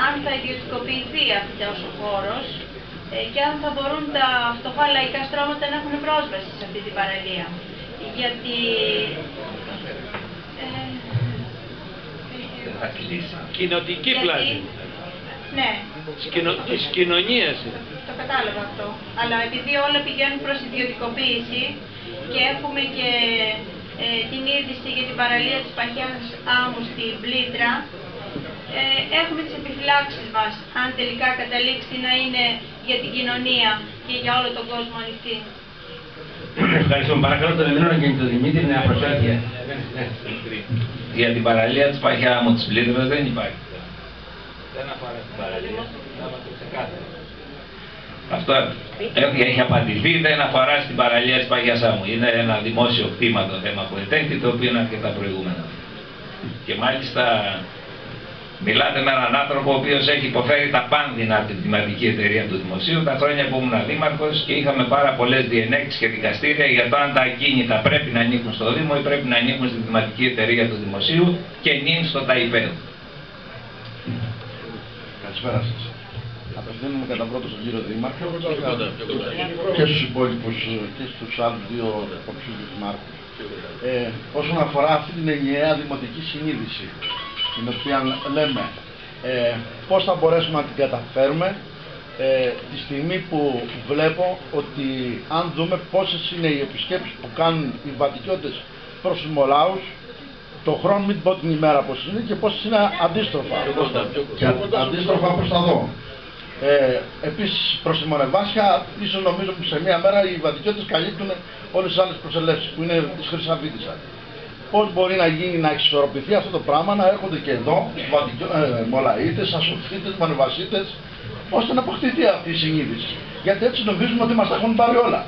αν θα ιδιωτικοποιηθεί αυτός ο χώρος και αν θα μπορούν τα φτωχά λαϊκά στρώματα να έχουν πρόσβαση σε αυτή την παραλία. Γιατί κοινοτική πλάζη. Ναι. Της κοινωνίας. Το κατάλαβα αυτό. Αλλά επειδή όλα πηγαίνουν προς ιδιωτικοποίηση και έχουμε και την είδηση για την παραλία της Παχιάς Άμμου στην Πλήτρα, έχουμε τις επιφυλάξεις μας αν τελικά καταλήξει να είναι για την κοινωνία και για όλο τον κόσμο ανοιχτή. Ευχαριστούμε. Παρακαλώ τον Εμμηνόνα και τον Δημήτρη να προσέχει. Για την παραλία της Παχιά Άμμου της Πλήτρας δεν υπάρχει. Δεν αφορά την παραλία. Αυτό έχει απαντηθεί, δεν αφορά στην παραλία της Παχιάς Άμμου. Είναι ένα δημόσιο κτήμα το θέμα που ετέχθη, το οποίο είναι αρκετά προηγούμενο. Και μάλιστα μιλάτε με έναν άνθρωπο ο οποίος έχει υποφέρει τα πάνδυνα από την κτηματική εταιρεία του Δημοσίου τα χρόνια που ήμουν δήμαρχος και είχαμε πάρα πολλές διενέξεις και δικαστήρια για το αν τα ακίνητα πρέπει να ανήκουν στο Δήμο ή πρέπει να ανήκουν στην κτηματική εταιρεία του Δημοσίου και νυν στο ΤΑΙΠΕΔ. Καλησπέρα σας. Απευθύνομαι κατά πρώτο στον κύριο Δήμαρχο και στους υπόλοιπους και στους άλλους δύο υποψήφιους δημάρχους. Όσον αφορά αυτή την ενιαία δημοτική συνείδηση, την οποία λέμε πώς θα μπορέσουμε να την καταφέρουμε τη στιγμή που βλέπω ότι αν δούμε πόσες είναι οι επισκέψεις που κάνουν οι βατικιώτες προς τους μολάους το χρόνο, μην πω την ημέρα πως είναι και πόσες είναι αντίστροφα αντίστροφα προς τα δω. Επίσης προς τη Μονεβάσια, ίσως νομίζω που σε μία μέρα οι βατικιώτες καλύπτουν όλες τις άλλες προσελεύσεις που είναι της Χρυσαβίτισσα. Πώς μπορεί να γίνει να εξισορροπηθεί αυτό το πράγμα, να έρχονται και εδώ μολαΐτες, ασοφίτες, μονεβασίτες, ώστε να αποκτηθεί αυτή η συνείδηση. Γιατί έτσι νομίζουμε ότι μας τα έχουν πάρει όλα.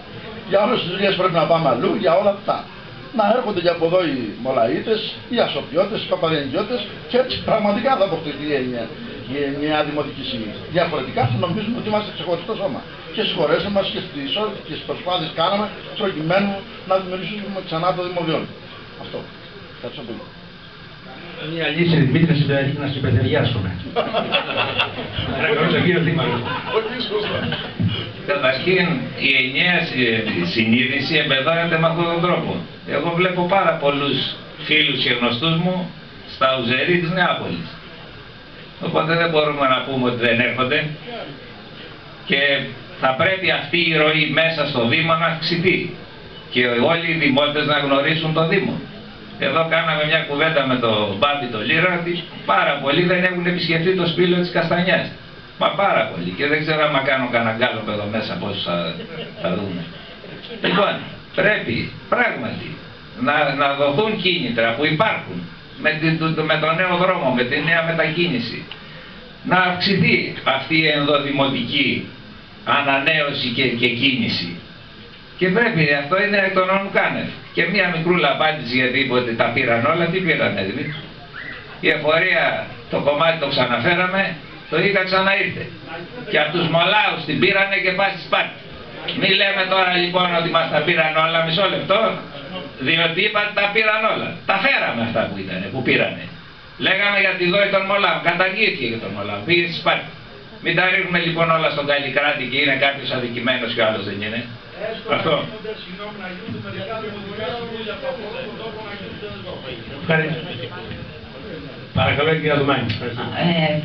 Για όλες τις δουλειές πρέπει να πάμε αλλού, για όλα αυτά. Να έρχονται και από εδώ οι μολαΐτες, οι ασοφιώτες, οι παπαδιανικιώτες και έτσι πραγματικά θα αποκτηθεί η ενιαία δημοτική συνείδηση. Διαφορετικά θα νομίζουμε ότι είμαστε ξεχωριστό σώμα. Και στις χωρές μας και στις προσπάθειες κάναμε προκειμένου να δημιουργήσουμε ξανά το δημοδιόν. Αυτό. Ευχαριστώ πολύ. Μια λύση, Δημήτρη, να συμπεριφερειάσουμε. Παρακαλώ τον κύριο Δήμαρχο. Καταρχήν, η ενιαία συνείδηση εμπεδώνεται με αυτόν τον τρόπο. Εγώ βλέπω πάρα πολλούς φίλους και γνωστούς μου στα ουζερί της Νεάπολης. Οπότε δεν μπορούμε να πούμε ότι δεν έρχονται. Και θα πρέπει αυτή η ροή μέσα στο Δήμο να αυξηθεί. Και όλοι οι δημότες να γνωρίσουν το Δήμο. Εδώ κάναμε μια κουβέντα με τον Μπάμπη τον Λύρα ότι πάρα πολλοί δεν έχουν επισκεφτεί το σπήλαιο της Καστανιάς. Μα πάρα πολλοί. Και δεν ξέρω άμα κάνω κανένα γκάλωπ εδώ μέσα πόσους θα δούμε. Λοιπόν, πρέπει πράγματι να δοθούν κίνητρα που υπάρχουν με τον νέο δρόμο, με τη νέα μετακίνηση. Να αυξηθεί αυτή η ενδοδημοτική ανανέωση και κίνηση. Και πρέπει, αυτό είναι εκ των όνων κάνευ. Και μία μικρούλα απάντηση γιατί είπε ότι τα πήραν όλα, τι πήρανε δηλαδή. Η εφορία, το κομμάτι το ξαναφέραμε, το είχα ξαναήρθε. Και από τους μολάους την πήρανε και πάει στη Σπάρτη. Μη λέμε τώρα λοιπόν ότι μας τα πήραν όλα, μισό λεπτό, διότι είπατε τα πήραν όλα. Τα φέραμε αυτά που ήταν, που πήρανε. Λέγαμε για τη δόη των μολάων, καταργήθηκε και των μολάων, πήγε στη Σπάρτη. Μην τα ρίχνουμε λοιπόν όλα στον Καλλικράτη και είναι κάποιος αδικημένος και ο άλλος δεν είναι. Αυτό. Παρακαλώ, κύριε Δουμάνη.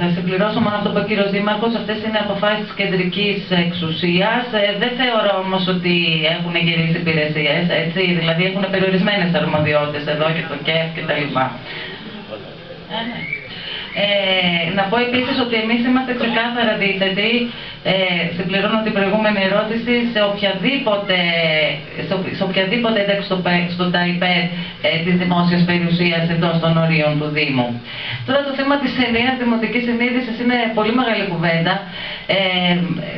Θα συμπληρώσω μόνο αυτό που είπε ο κύριος Δήμαρχος. Αυτές είναι αποφάσεις της κεντρικής εξουσίας. Δεν θεωρώ όμως ότι έχουν γυρίσει υπηρεσίες. Δηλαδή έχουν περιορισμένες αρμοδιότητες εδώ και το ΚΕΦ κτλ. Να πω επίσης ότι εμείς είμαστε ξεκάθαρα αντίθετοι, συμπληρώνω την προηγούμενη ερώτηση, σε οποιαδήποτε ένταξη στο ΤΑΙΠΕΔ της δημόσιας περιουσίας εντός των ορίων του Δήμου. Τώρα το θέμα της ενιαίας δημοτικής συνείδησης είναι πολύ μεγάλη κουβέντα.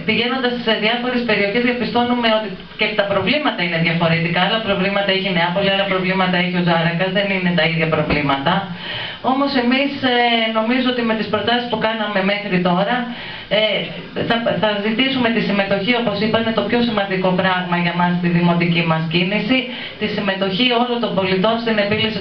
Πηγαίνοντας σε διάφορες περιοχές διαπιστώνουμε ότι και τα προβλήματα είναι διαφορετικά. Άλλα προβλήματα έχει η Νεάπολη, άλλα προβλήματα έχει ο Ζάρακας, δεν είναι τα ίδια προβλήματα. Όμως εμείς νομίζω ότι με τις προτάσεις που κάναμε μέχρι τώρα θα ζητήσουμε τη συμμετοχή, όπως είπα, είναι το πιο σημαντικό πράγμα για μας στη δημοτική μας κίνηση, τη συμμετοχή όλων των πολιτών στην επίλυση